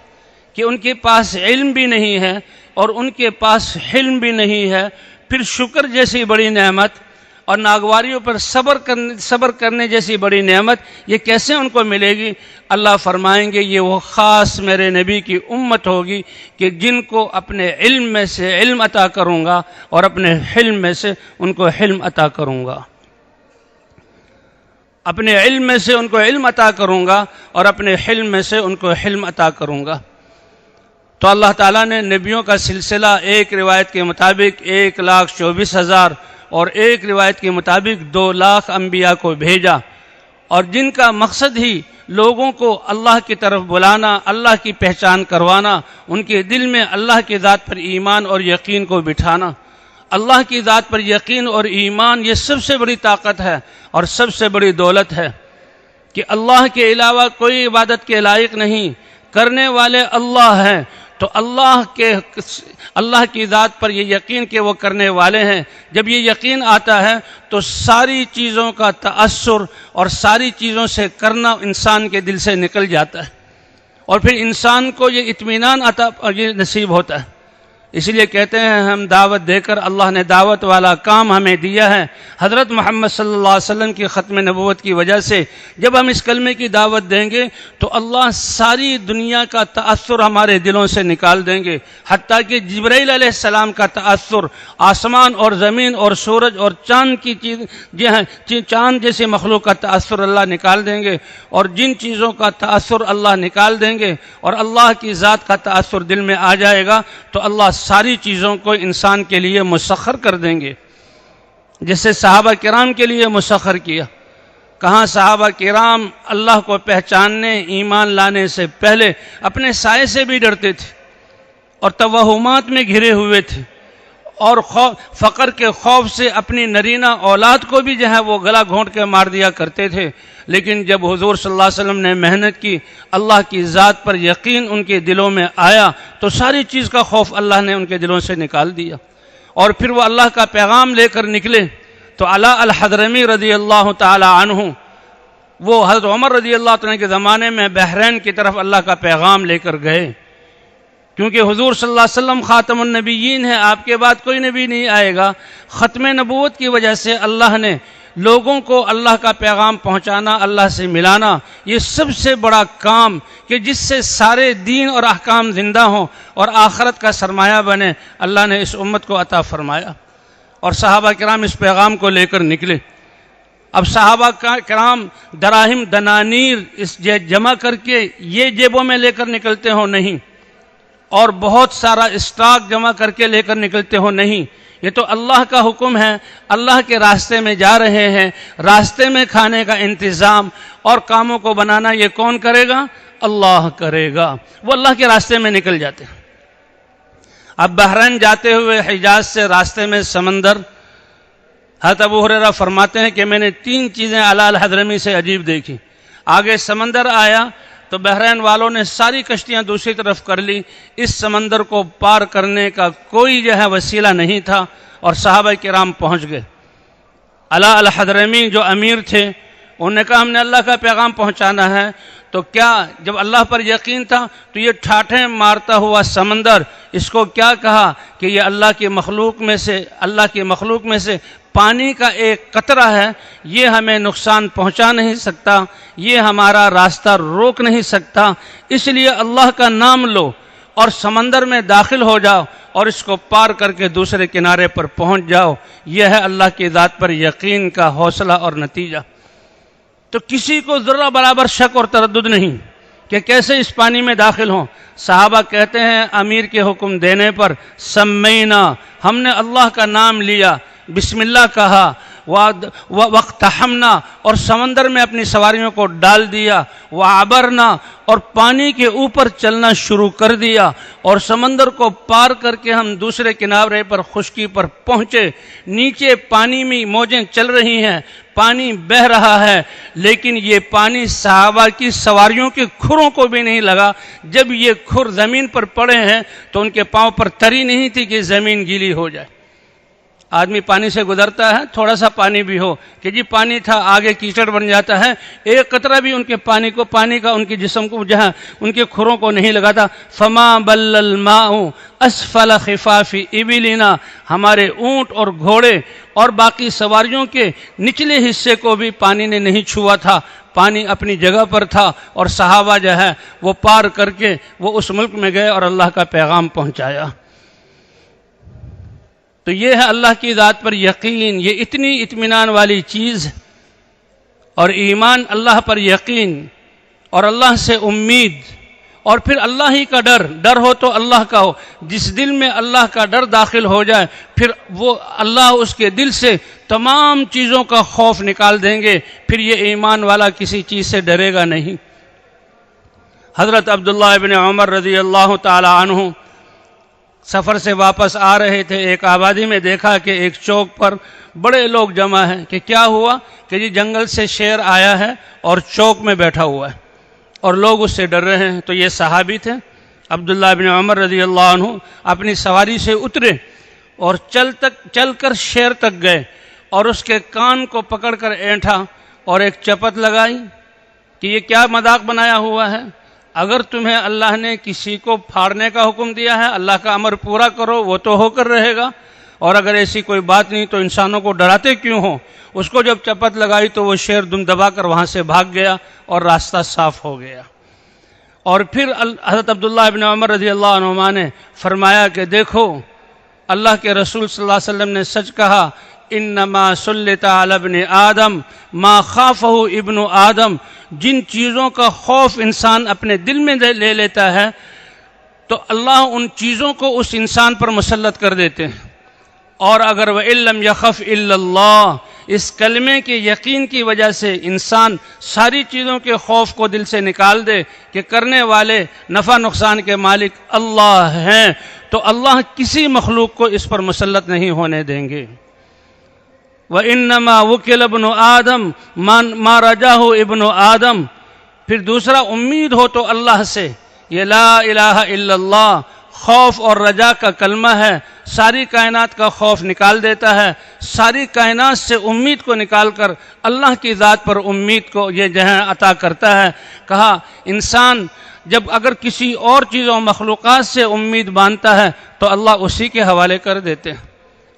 کہ ان کے پاس علم بھی نہیں ہے اور ان کے پاس حلم بھی نہیں ہے، پھر شکر جیسی بڑی نعمت اور ناگواریوں پر صبر کرنے جیسی بڑی نعمت یہ کیسے ان کو ملے گی؟ اللہ فرمائیں گے یہ وہ خاص میرے نبی کی امت ہوگی کہ جن کو اپنے علم میں سے علم عطا کروں گا اور اپنے حلم میں سے ان کو حلم عطا کروں گا، اپنے علم میں سے ان کو علم عطا کروں گا اور اپنے حلم میں سے ان کو حلم عطا کروں گا۔ تو اللہ تعالیٰ نے نبیوں کا سلسلہ ایک روایت کے مطابق 1,24,000 اور ایک روایت کے مطابق 2,00,000 انبیاء کو بھیجا، اور جن کا مقصد ہی لوگوں کو اللہ کی طرف بلانا، اللہ کی پہچان کروانا، ان کے دل میں اللہ کی ذات پر ایمان اور یقین کو بٹھانا۔ اللہ کی ذات پر یقین اور ایمان یہ سب سے بڑی طاقت ہے اور سب سے بڑی دولت ہے کہ اللہ کے علاوہ کوئی عبادت کے لائق نہیں، کرنے والے اللہ ہیں۔ تو اللہ کی ذات پر یہ یقین کہ وہ کرنے والے ہیں، جب یہ یقین آتا ہے تو ساری چیزوں کا تأثر اور ساری چیزوں سے کرنا انسان کے دل سے نکل جاتا ہے، اور پھر انسان کو یہ اطمینان عطا یہ نصیب ہوتا ہے اس لیے کہتے ہیں ہم دعوت دے کر اللہ نے دعوت والا کام ہمیں دیا ہے۔ حضرت محمد صلی اللہ علیہ وسلم کی ختم نبوت کی وجہ سے جب ہم اس کلمے کی دعوت دیں گے تو اللہ ساری دنیا کا تأثر ہمارے دلوں سے نکال دیں گے، حتیٰ کہ جبرائیل علیہ السلام کا تأثر، آسمان اور زمین اور سورج اور چاند کی چاند جیسے مخلوق کا تأثر اللہ نکال دیں گے، اور جن چیزوں کا تأثر اللہ نکال دیں گے اور اللہ کی ذات کا تأثر دل میں آ جائے گا تو اللہ ساری چیزوں کو انسان کے لیے مسخر کر دیں گے، جیسے صحابہ کرام کے لیے مسخر کیا۔ کہاں صحابہ کرام اللہ کو پہچاننے، ایمان لانے سے پہلے اپنے سائے سے بھی ڈرتے تھے اور توہمات میں گھرے ہوئے تھے، اور فقر کے خوف سے اپنی نرینہ اولاد کو بھی جو ہے وہ گلا گھونٹ کے مار دیا کرتے تھے۔ لیکن جب حضور صلی اللہ علیہ وسلم نے محنت کی، اللہ کی ذات پر یقین ان کے دلوں میں آیا تو ساری چیز کا خوف اللہ نے ان کے دلوں سے نکال دیا، اور پھر وہ اللہ کا پیغام لے کر نکلے۔ تو علاء الحضرمی رضی اللہ تعالی عنہ، وہ حضرت عمر رضی اللہ عنہ کے زمانے میں بحرین کی طرف اللہ کا پیغام لے کر گئے، کیونکہ حضور صلی اللہ علیہ وسلم خاتم النبیین ہے، آپ کے بعد کوئی نبی نہیں آئے گا۔ ختم نبوت کی وجہ سے اللہ نے لوگوں کو اللہ کا پیغام پہنچانا، اللہ سے ملانا، یہ سب سے بڑا کام کہ جس سے سارے دین اور احکام زندہ ہوں اور آخرت کا سرمایہ بنے، اللہ نے اس امت کو عطا فرمایا، اور صحابہ کرام اس پیغام کو لے کر نکلے۔ اب صحابہ کرام دراہم دنانیر اس جمع کر کے یہ جیبوں میں لے کر نکلتے ہوں نہیں، اور بہت سارا اسٹاک جمع کر کے لے کر نکلتے ہو نہیں، یہ تو اللہ کا حکم ہے، اللہ کے راستے میں جا رہے ہیں، راستے میں کھانے کا انتظام اور کاموں کو بنانا یہ کون کرے گا؟ اللہ کرے گا۔ وہ اللہ کے راستے میں نکل جاتے ہیں۔ اب بحرین جاتے ہوئے حجاز سے راستے میں سمندر، حضرت ابو ہریرہ فرماتے ہیں کہ میں نے 3 چیزیں علاء الحضرمی سے عجیب دیکھی۔ آگے سمندر آیا تو بحرین والوں نے ساری کشتیاں دوسری طرف کر لی، اس سمندر کو پار کرنے کا کوئی جو ہے وسیلہ نہیں تھا، اور صحابہ کرام پہنچ گئے۔ علاء الحضرمی جو امیر تھے، انہوں نے کہا ہم نے اللہ کا پیغام پہنچانا ہے، تو کیا جب اللہ پر یقین تھا تو یہ ٹھاٹھیں مارتا ہوا سمندر اس کو کیا کہا کہ یہ اللہ کی مخلوق میں سے پانی کا ایک قطرہ ہے، یہ ہمیں نقصان پہنچا نہیں سکتا، یہ ہمارا راستہ روک نہیں سکتا، اس لیے اللہ کا نام لو اور سمندر میں داخل ہو جاؤ اور اس کو پار کر کے دوسرے کنارے پر پہنچ جاؤ۔ یہ ہے اللہ کی ذات پر یقین کا حوصلہ اور نتیجہ۔ تو کسی کو ذرہ برابر شک اور تردد نہیں کہ کیسے اس پانی میں داخل ہوں۔ صحابہ کہتے ہیں امیر کے حکم دینے پر سمینا، ہم نے اللہ کا نام لیا، بسم اللہ کہا، وقتحمنا، اور سمندر میں اپنی سواریوں کو ڈال دیا، وعبرنا، اور پانی کے اوپر چلنا شروع کر دیا، اور سمندر کو پار کر کے ہم دوسرے کنارے پر خشکی پر پہنچے۔ نیچے پانی میں موجیں چل رہی ہیں، پانی بہہ رہا ہے، لیکن یہ پانی صحابہ کی سواریوں کے کھروں کو بھی نہیں لگا۔ جب یہ کھر زمین پر پڑے ہیں تو ان کے پاؤں پر تری نہیں تھی کہ زمین گیلی ہو جائے۔ آدمی پانی سے گزرتا ہے، تھوڑا سا پانی بھی ہو کہ جی پانی تھا، آگے کیچڑ بن جاتا ہے، ایک قطرہ بھی ان کے پانی کا ان کے جسم کو جہاں ان کے کھروں کو نہیں لگا تھا۔ فما بل الماء اسفل خفاف ابلنا، ہمارے اونٹ اور گھوڑے اور باقی سواریوں کے نچلے حصے کو بھی پانی نے نہیں چھوا تھا، پانی اپنی جگہ پر تھا، اور صحابہ جو ہے وہ پار کر کے وہ اس ملک میں گئے اور اللہ کا پیغام پہنچایا۔ تو یہ ہے اللہ کی ذات پر یقین، یہ اتنی اطمینان والی چیز، اور ایمان، اللہ پر یقین اور اللہ سے امید، اور پھر اللہ ہی کا ڈر ہو تو اللہ کا ہو۔ جس دل میں اللہ کا ڈر داخل ہو جائے پھر وہ اللہ اس کے دل سے تمام چیزوں کا خوف نکال دیں گے، پھر یہ ایمان والا کسی چیز سے ڈرے گا نہیں۔ حضرت عبداللہ ابن عمر رضی اللہ تعالی عنہ سفر سے واپس آ رہے تھے، ایک آبادی میں دیکھا کہ ایک چوک پر بڑے لوگ جمع ہیں، کہ کیا ہوا کہ جی جنگل سے شیر آیا ہے اور چوک میں بیٹھا ہوا ہے اور لوگ اس سے ڈر رہے ہیں۔ تو یہ صحابی تھے عبداللہ ابن عمر رضی اللہ عنہ، اپنی سواری سے اترے اور چل کر شیر تک گئے اور اس کے کان کو پکڑ کر اینٹھا اور ایک چپت لگائی کہ یہ کیا مذاق بنایا ہوا ہے، اگر تمہیں اللہ نے کسی کو پھاڑنے کا حکم دیا ہے، اللہ کا امر پورا کرو، وہ تو ہو کر رہے گا، اور اگر ایسی کوئی بات نہیں تو انسانوں کو ڈراتے کیوں ہو؟ اس کو جب چپت لگائی تو وہ شیر دم دبا کر وہاں سے بھاگ گیا اور راستہ صاف ہو گیا۔ اور پھر حضرت عبداللہ ابن عمر رضی اللہ عنہما نے فرمایا کہ دیکھو، اللہ کے رسول صلی اللہ علیہ وسلم نے سچ کہا، انما سلط علی ابن آدم ما خافہ ابن آدم، جن چیزوں کا خوف انسان اپنے دل میں لے لیتا ہے تو اللہ ان چیزوں کو اس انسان پر مسلط کر دیتے ہیں۔ اور اگر وَإِلَّمْ يَخَفْ إِلَّا اللَّهِ، اس کلمے کے یقین کی وجہ سے انسان ساری چیزوں کے خوف کو دل سے نکال دے کہ کرنے والے، نفع نقصان کے مالک اللہ ہیں، تو اللہ کسی مخلوق کو اس پر مسلط نہیں ہونے دیں گے۔ وَإِنَّمَا وُكِلَ ابْنُ آدم مَا رَجَاهُ ابْنُ آدم، پھر دوسرا امید ہو تو اللہ سے، یہ لا الہ الا اللہ خوف اور رجا کا کلمہ ہے، ساری کائنات کا خوف نکال دیتا ہے، ساری کائنات سے امید کو نکال کر اللہ کی ذات پر امید کو یہ جہاں عطا کرتا ہے۔ کہا انسان جب اگر کسی اور چیزوں مخلوقات سے امید باندھتا ہے تو اللہ اسی کے حوالے کر دیتے ہیں۔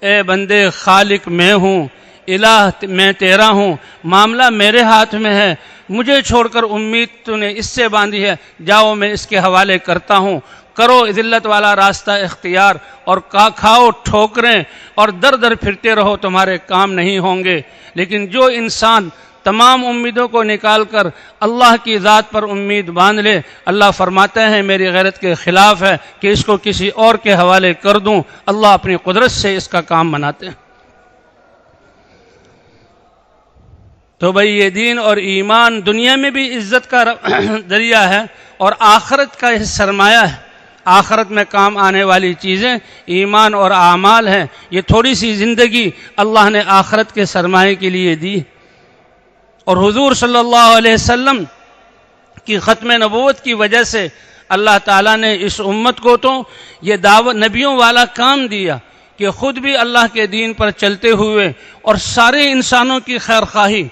اے بندے، خالق میں ہوں، الہ میں تیرا ہوں، معاملہ میرے ہاتھ میں ہے، مجھے چھوڑ کر امید تو نے اس سے باندھی ہے، جاؤ میں اس کے حوالے کرتا ہوں، کرو ذلت والا راستہ اختیار اور کھاؤ ٹھوکریں اور در در پھرتے رہو، تمہارے کام نہیں ہوں گے۔ لیکن جو انسان تمام امیدوں کو نکال کر اللہ کی ذات پر امید باندھ لے، اللہ فرماتے ہیں میری غیرت کے خلاف ہے کہ اس کو کسی اور کے حوالے کر دوں، اللہ اپنی قدرت سے اس کا کام بناتے ہیں۔ تو بھئی یہ دین اور ایمان دنیا میں بھی عزت کا ذریعہ ہے اور آخرت کا یہ سرمایہ ہے، آخرت میں کام آنے والی چیزیں ایمان اور اعمال ہیں۔ یہ تھوڑی سی زندگی اللہ نے آخرت کے سرمایے کے لیے دی، اور حضور صلی اللہ علیہ وسلم کی ختم نبوت کی وجہ سے اللہ تعالیٰ نے اس امت کو تو یہ دعوت نبیوں والا کام دیا کہ خود بھی اللہ کے دین پر چلتے ہوئے اور سارے انسانوں کی خیر خواہی۔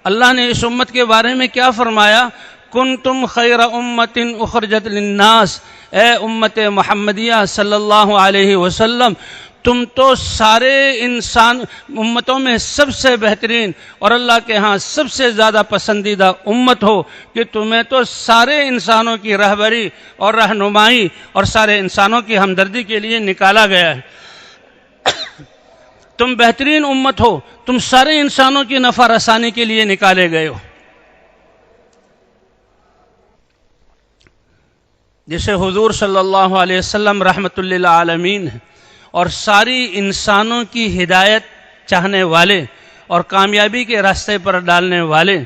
اللہ نے اس امت کے بارے میں کیا فرمایا؟ کنتم خیر امت اخرجت للناس، اے امت محمدیہ صلی اللہ علیہ وسلم، تم تو سارے انسان امتوں میں سب سے بہترین اور اللہ کے ہاں سب سے زیادہ پسندیدہ امت ہو، کہ تمہیں تو سارے انسانوں کی رہبری اور رہنمائی اور سارے انسانوں کی ہمدردی کے لیے نکالا گیا ہے۔ تم بہترین امت ہو، تم سارے انسانوں کی نفع رسانی کے لیے نکالے گئے ہو۔ جسے حضور صلی اللہ علیہ وسلم رحمت للعالمین ہیں اور ساری انسانوں کی ہدایت چاہنے والے اور کامیابی کے راستے پر ڈالنے والے۔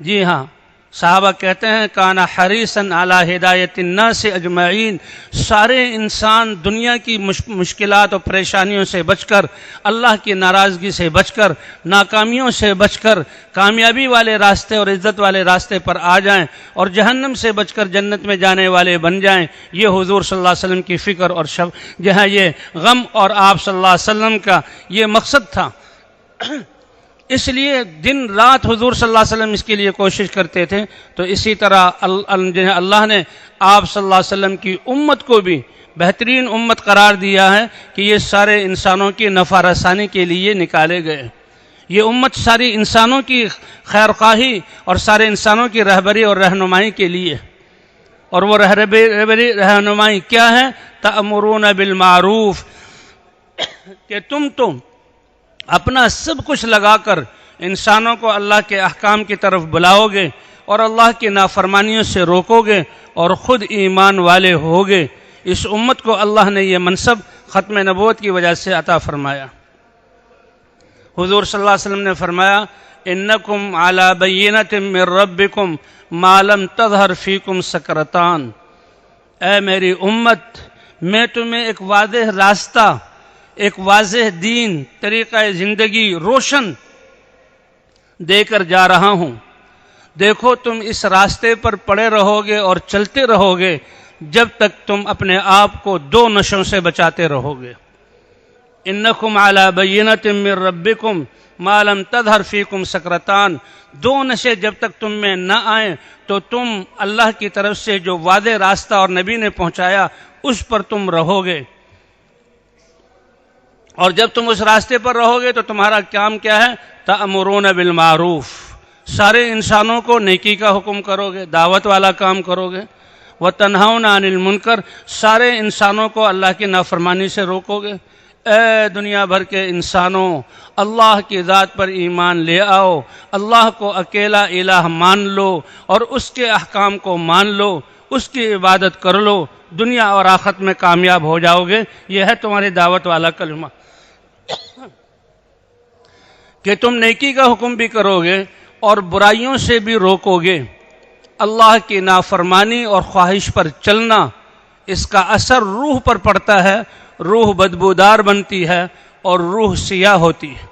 جی ہاں، صحابہ کہتے ہیں کانا حریصاً علی ہدایت الناس اجمعین، سارے انسان دنیا کی مشکلات اور پریشانیوں سے بچ کر، اللہ کی ناراضگی سے بچ کر، ناکامیوں سے بچ کر کامیابی والے راستے اور عزت والے راستے پر آ جائیں اور جہنم سے بچ کر جنت میں جانے والے بن جائیں۔ یہ حضور صلی اللہ علیہ وسلم کی فکر اور جہاں یہ غم اور آپ صلی اللہ علیہ وسلم کا یہ مقصد تھا۔ اس لیے دن رات حضور صلی اللہ علیہ وسلم اس کے لیے کوشش کرتے تھے۔ تو اسی طرح اللہ نے آپ صلی اللہ علیہ وسلم کی امت کو بھی بہترین امت قرار دیا ہے کہ یہ سارے انسانوں کی نفع رسانی کے لیے نکالے گئے۔ یہ امت ساری انسانوں کی خیر خواہی اور سارے انسانوں کی رہبری اور رہنمائی کے لیے، اور وہ رہبری رہنمائی کیا ہے؟ تأمرون بالمعروف، کہ تم اپنا سب کچھ لگا کر انسانوں کو اللہ کے احکام کی طرف بلاؤ گے اور اللہ کی نافرمانیوں سے روکو گے اور خود ایمان والے ہوگے۔ اس امت کو اللہ نے یہ منصب ختم نبوت کی وجہ سے عطا فرمایا۔ حضور صلی اللہ علیہ وسلم نے فرمایا انکم علی بینۃ من ربکم ما لم تظہر فیکم سکرتان، اے میری امت، میں تمہیں ایک واضح راستہ، ایک واضح دین، طریقہ زندگی روشن دے کر جا رہا ہوں۔ دیکھو تم اس راستے پر پڑے رہو گے اور چلتے رہو گے جب تک تم اپنے آپ کو دو نشوں سے بچاتے رہو گے۔ انکم علی بینۃ من ربکم ما لم تظہر فیکم سکرتان، دو نشے جب تک تم میں نہ آئیں تو تم اللہ کی طرف سے جو واضح راستہ اور نبی نے پہنچایا اس پر تم رہو گے، اور جب تم اس راستے پر رہو گے تو تمہارا کام کیا ہے؟ تأمرون بالمعروف، سارے انسانوں کو نیکی کا حکم کرو گے، دعوت والا کام کرو گے، وتنہون عن المنکر، سارے انسانوں کو اللہ کی نافرمانی سے روکو گے۔ اے دنیا بھر کے انسانوں، اللہ کی ذات پر ایمان لے آؤ، اللہ کو اکیلا الہ مان لو اور اس کے احکام کو مان لو، اس کی عبادت کر لو، دنیا اور آخرت میں کامیاب ہو جاؤ گے۔ یہ ہے تمہاری دعوت والا کلمہ کہ تم نیکی کا حکم بھی کرو گے اور برائیوں سے بھی روکو گے۔ اللہ کی نافرمانی اور خواہش پر چلنا، اس کا اثر روح پر پڑتا ہے، روح بدبودار بنتی ہے اور روح سیاہ ہوتی ہے۔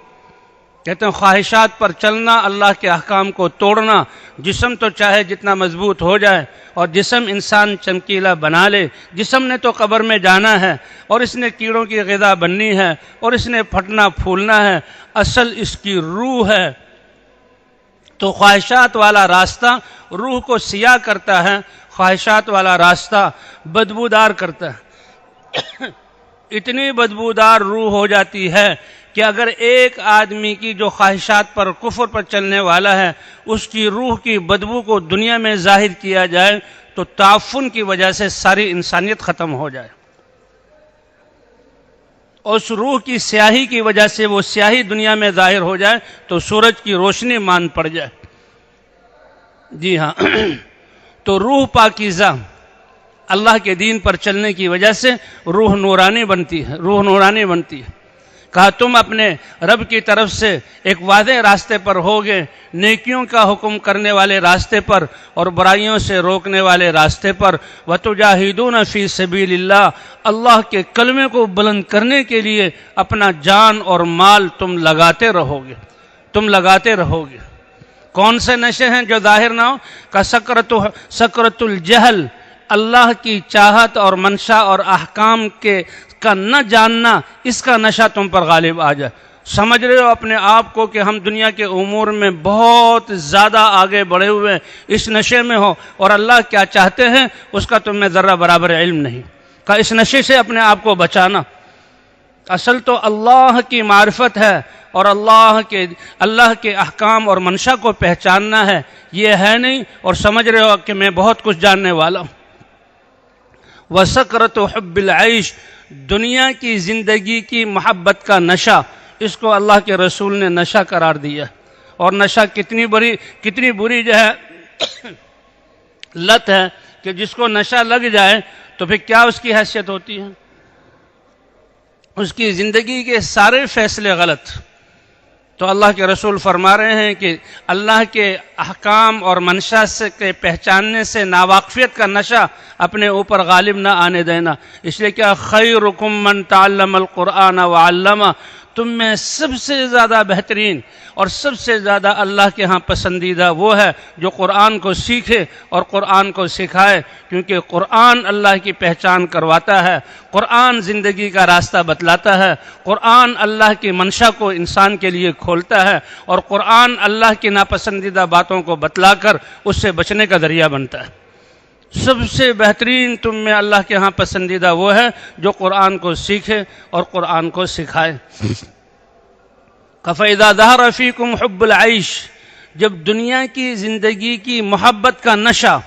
کہتے ہیں خواہشات پر چلنا، اللہ کے احکام کو توڑنا، جسم تو چاہے جتنا مضبوط ہو جائے اور جسم انسان چمکیلا بنا لے، جسم نے تو قبر میں جانا ہے اور اس نے کیڑوں کی غذا بننی ہے اور اس نے پھٹنا پھولنا ہے، اصل اس کی روح ہے۔ تو خواہشات والا راستہ روح کو سیاہ کرتا ہے، خواہشات والا راستہ بدبودار کرتا ہے۔ اتنی بدبودار روح ہو جاتی ہے کہ اگر ایک آدمی کی جو خواہشات پر کفر پر چلنے والا ہے اس کی روح کی بدبو کو دنیا میں ظاہر کیا جائے تو تعفن کی وجہ سے ساری انسانیت ختم ہو جائے، اس روح کی سیاہی کی وجہ سے وہ سیاہی دنیا میں ظاہر ہو جائے تو سورج کی روشنی مان پڑ جائے۔ جی ہاں، تو روح پاکیزہ اللہ کے دین پر چلنے کی وجہ سے روح نورانی بنتی ہے، روح نورانی بنتی ہے۔ کہا تم اپنے رب کی طرف سے ایک واضح راستے پر ہوگے، نیکیوں کا حکم کرنے والے راستے پر اور برائیوں سے روکنے والے راستے پر، وَتُجَاهِدُونَ فِي سَبِيلِ اللَّهِ، اللہ کے کلمے کو بلند کرنے کے لیے اپنا جان اور مال تم لگاتے رہو گے، تم لگاتے رہو گے۔ کون سے نشے ہیں جو ظاہر نہ ہو؟ کا سکرت الجہل، اللہ کی چاہت اور منشا اور احکام کا نہ جاننا، اس کا نشہ تم پر غالب آ جائے۔ سمجھ رہے ہو اپنے آپ کو کہ ہم دنیا کے امور میں بہت زیادہ آگے بڑھے ہوئے اس نشے میں ہو اور اللہ کیا چاہتے ہیں اس کا تم میں ذرہ برابر علم نہیں۔ کہ اس نشے سے اپنے آپ کو بچانا، اصل تو اللہ کی معرفت ہے اور اللہ کے احکام اور منشا کو پہچاننا ہے، یہ ہے نہیں اور سمجھ رہے ہو کہ میں بہت کچھ جاننے والا ہوں۔ وَسَكْرَةُ حُبِّ الْعَيْشِ، دنیا کی زندگی کی محبت کا نشہ، اس کو اللہ کے رسول نے نشہ قرار دیا، اور نشہ کتنی بری جو ہے لت ہے کہ جس کو نشہ لگ جائے تو پھر کیا اس کی حیثیت ہوتی ہے؟ اس کی زندگی کے سارے فیصلے غلط۔ تو اللہ کے رسول فرما رہے ہیں کہ اللہ کے احکام اور منشا سے کے پہچاننے سے ناواقفیت کا نشہ اپنے اوپر غالب نہ آنے دینا۔ اس لیے کیا خیرکم من تعلم القرآن وعلمہ، تم میں سب سے زیادہ بہترین اور سب سے زیادہ اللہ کے ہاں پسندیدہ وہ ہے جو قرآن کو سیکھے اور قرآن کو سکھائے، کیونکہ قرآن اللہ کی پہچان کرواتا ہے، قرآن زندگی کا راستہ بتلاتا ہے، قرآن اللہ کی منشا کو انسان کے لیے کھولتا ہے، اور قرآن اللہ کی ناپسندیدہ باتوں کو بتلا کر اس سے بچنے کا ذریعہ بنتا ہے۔ سب سے بہترین تم میں اللہ کے ہاں پسندیدہ وہ ہے جو قرآن کو سیکھے اور قرآن کو سکھائے۔ فَإِذَا ظَهَرَ فِيكُمْ حُبُّ الْعَيْشِ، جب دنیا کی زندگی کی محبت کا نشہ،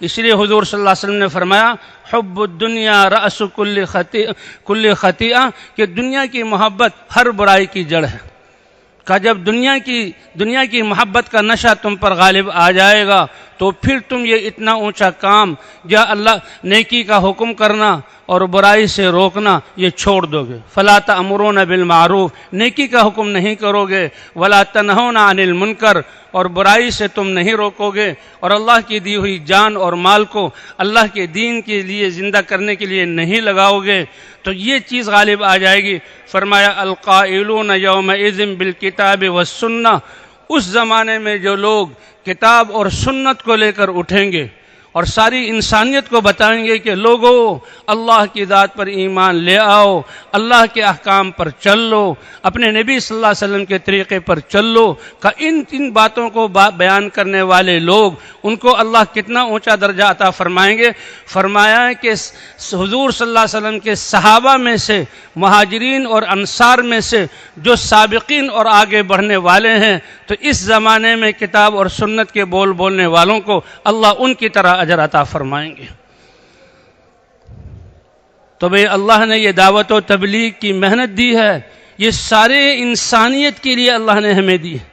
اس لیے حضور صلی اللہ علیہ وسلم نے فرمایا حب الدنیا رأس کل خطیئہ، کہ دنیا کی محبت ہر برائی کی جڑ ہے۔ کہ جب دنیا کی محبت کا نشہ تم پر غالب آ جائے گا تو پھر تم یہ اتنا اونچا کام یا اللہ نیکی کا حکم کرنا اور برائی سے روکنا یہ چھوڑ دو گے۔ فلا تأمرون بالمعروف، نیکی کا حکم نہیں کرو گے، ولا تنہون عن المنکر، اور برائی سے تم نہیں روکو گے، اور اللہ کی دی ہوئی جان اور مال کو اللہ کے دین کے لیے زندہ کرنے کے لیے نہیں لگاؤ گے تو یہ چیز غالب آ جائے گی۔ فرمایا القائلون یومئذ بالکتاب والسنہ، اس زمانے میں جو لوگ کتاب اور سنت کو لے کر اٹھیں گے اور ساری انسانیت کو بتائیں گے کہ لوگو اللہ کی ذات پر ایمان لے آؤ، اللہ کے احکام پر چل لو، اپنے نبی صلی اللہ علیہ وسلم کے طریقے پر چل لو۔ کہ ان باتوں کو بیان کرنے والے لوگ، ان کو اللہ کتنا اونچا درجہ عطا فرمائیں گے۔ فرمایا ہے کہ حضور صلی اللہ علیہ وسلم کے صحابہ میں سے، مہاجرین اور انصار میں سے جو سابقین اور آگے بڑھنے والے ہیں، تو اس زمانے میں کتاب اور سنت کے بول بولنے والوں کو اللہ ان کی طرح اجر عطا فرمائیں گے۔ تو بھئی اللہ نے یہ دعوت و تبلیغ کی محنت دی ہے، یہ سارے انسانیت کے لیے اللہ نے ہمیں دی ہے۔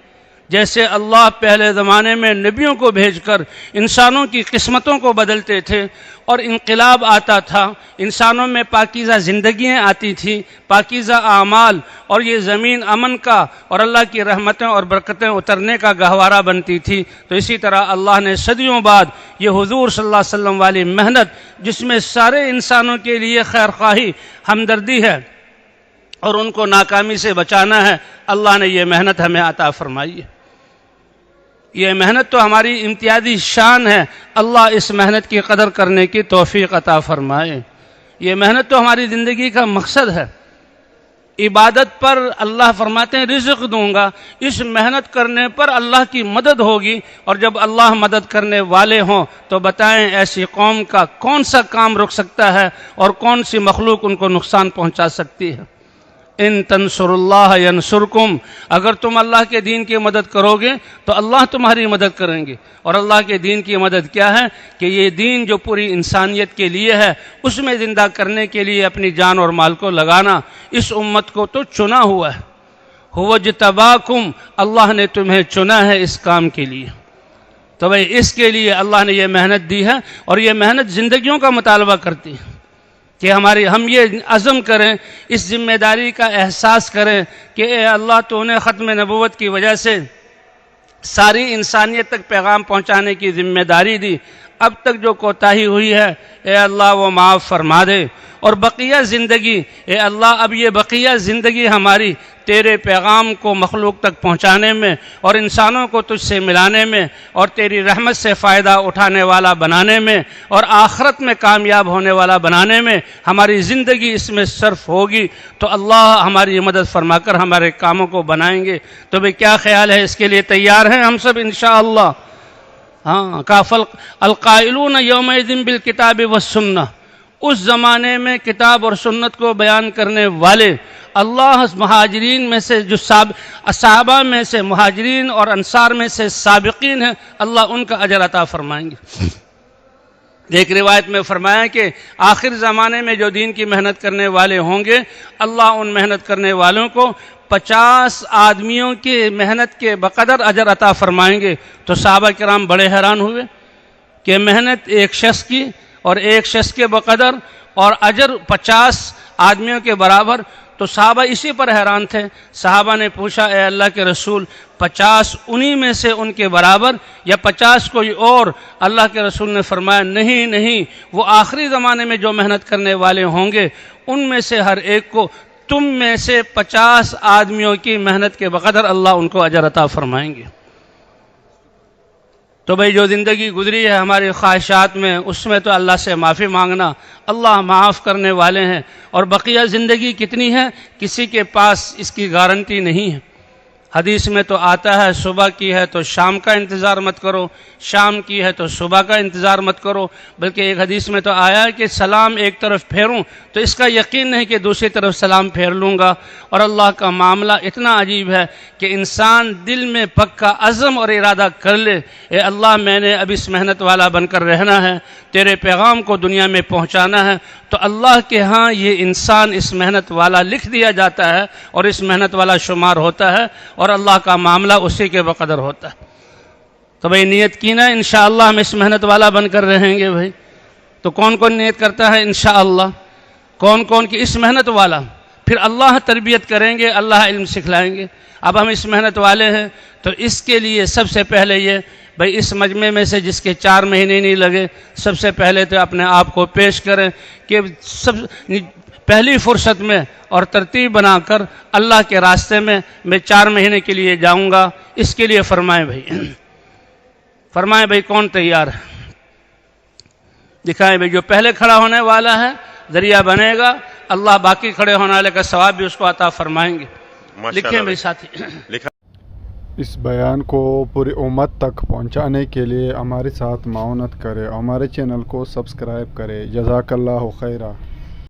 جیسے اللہ پہلے زمانے میں نبیوں کو بھیج کر انسانوں کی قسمتوں کو بدلتے تھے اور انقلاب آتا تھا، انسانوں میں پاکیزہ زندگیاں آتی تھیں، پاکیزہ اعمال، اور یہ زمین امن کا اور اللہ کی رحمتیں اور برکتیں اترنے کا گہوارہ بنتی تھی، تو اسی طرح اللہ نے صدیوں بعد یہ حضور صلی اللہ علیہ وسلم والی محنت، جس میں سارے انسانوں کے لیے خیر خواہی، ہمدردی ہے اور ان کو ناکامی سے بچانا ہے، اللہ نے یہ محنت ہمیں عطا فرمائی ہے۔ یہ محنت تو ہماری امتیازی شان ہے، اللہ اس محنت کی قدر کرنے کی توفیق عطا فرمائے۔ یہ محنت تو ہماری زندگی کا مقصد ہے۔ عبادت پر اللہ فرماتے ہیں رزق دوں گا، اس محنت کرنے پر اللہ کی مدد ہوگی، اور جب اللہ مدد کرنے والے ہوں تو بتائیں ایسی قوم کا کون سا کام رک سکتا ہے اور کون سی مخلوق ان کو نقصان پہنچا سکتی ہے۔ ان تنصر اللہ ینصرکم، اگر تم اللہ کے دین کی مدد کرو گے تو اللہ تمہاری مدد کریں گے۔ اور اللہ کے دین کی مدد کیا ہے کہ یہ دین جو پوری انسانیت کے لیے ہے، اس میں زندہ کرنے کے لیے اپنی جان اور مال کو لگانا۔ اس امت کو تو چنا ہوا ہے، هو اجتباکم، اللہ نے تمہیں چنا ہے اس کام کے لیے۔ تو بھئی اس کے لیے اللہ نے یہ محنت دی ہے، اور یہ محنت زندگیوں کا مطالبہ کرتی ہے کہ ہم یہ عزم کریں، اس ذمہ داری کا احساس کریں کہ اے اللہ تو نے ختم نبوت کی وجہ سے ساری انسانیت تک پیغام پہنچانے کی ذمہ داری دی، اب تک جو کوتاہی ہوئی ہے اے اللہ وہ معاف فرما دے، اور بقیہ زندگی اے اللہ اب یہ بقیہ زندگی ہماری تیرے پیغام کو مخلوق تک پہنچانے میں اور انسانوں کو تجھ سے ملانے میں اور تیری رحمت سے فائدہ اٹھانے والا بنانے میں اور آخرت میں کامیاب ہونے والا بنانے میں ہماری زندگی اس میں صرف ہوگی، تو اللہ ہماری مدد فرما کر ہمارے کاموں کو بنائیں گے۔ تو بھئی کیا خیال ہے، اس کے لیے تیار ہیں ہم سب انشاءاللہ؟ ہاں، کافل القائلون یومئذ بالکتاب والسنہ، اس زمانے میں کتاب اور سنت کو بیان کرنے والے اللہ مہاجرین میں سے جو صحابہ میں سے مہاجرین اور انصار میں سے سابقین ہیں، اللہ ان کا اجر عطا فرمائیں گے۔ ایک روایت میں فرمایا کہ آخر زمانے میں جو دین کی محنت کرنے والے ہوں گے، اللہ ان محنت کرنے والوں کو 50 آدمیوں کی محنت کے بقدر اجر عطا فرمائیں گے۔ تو صحابہ کرام بڑے حیران ہوئے کہ محنت ایک شخص کی اور ایک شخص کے بقدر اور اجر 50 آدمیوں کے برابر، تو صحابہ اسی پر حیران تھے۔ صحابہ نے پوچھا اے اللہ کے رسول 50 انہی میں سے ان کے برابر یا 50 کوئی اور؟ اللہ کے رسول نے فرمایا نہیں، وہ آخری زمانے میں جو محنت کرنے والے ہوں گے ان میں سے ہر ایک کو تم میں سے 50 آدمیوں کی محنت کے بقدر اللہ ان کو اجر عطا فرمائیں گے۔ تو بھئی جو زندگی گزری ہے ہماری خواہشات میں، اس میں تو اللہ سے معافی مانگنا، اللہ معاف کرنے والے ہیں، اور بقیہ زندگی کتنی ہے کسی کے پاس اس کی گارنٹی نہیں ہے۔ حدیث میں تو آتا ہے صبح کی ہے تو شام کا انتظار مت کرو، شام کی ہے تو صبح کا انتظار مت کرو، بلکہ ایک حدیث میں تو آیا ہے کہ سلام ایک طرف پھیروں تو اس کا یقین نہیں کہ دوسری طرف سلام پھیر لوں گا۔ اور اللہ کا معاملہ اتنا عجیب ہے کہ انسان دل میں پکا عزم اور ارادہ کر لے، اے اللہ میں نے اب اس محنت والا بن کر رہنا ہے، تیرے پیغام کو دنیا میں پہنچانا ہے، تو اللہ کے ہاں یہ انسان اس محنت والا لکھ دیا جاتا ہے اور اس محنت والا شمار ہوتا ہے، اور اللہ کا معاملہ اسی کے بقدر ہوتا ہے۔ تو بھئی نیت کی نا انشاءاللہ ہم اس محنت والا بن کر رہیں گے۔ بھئی تو کون کون نیت کرتا ہے انشاءاللہ؟ کون کی اس محنت والا؟ پھر اللہ تربیت کریں گے، اللہ علم سکھلائیں گے۔ اب ہم اس محنت والے ہیں تو اس کے لیے سب سے پہلے یہ بھئی اس مجمع میں سے جس کے 4 مہینے نہیں لگے، سب سے پہلے تو اپنے آپ کو پیش کریں کہ سب پہلی فرصت میں اور ترتیب بنا کر اللہ کے راستے میں 4 مہینے کے لیے جاؤں گا۔ اس کے لیے فرمائیں بھئی کون تیار ہے؟ دکھائیں بھائی جو پہلے کھڑا ہونے والا ہے ذریعہ بنے گا، اللہ باقی کھڑے ہونے والے کا ثواب بھی اس کو عطا فرمائیں گے۔ لکھیں بھائی ساتھی۔ اس بیان کو پوری امت تک پہنچانے کے لیے ہمارے ساتھ معاونت کرے، ہمارے چینل کو سبسکرائب کرے۔ جزاک اللہ خیرہ۔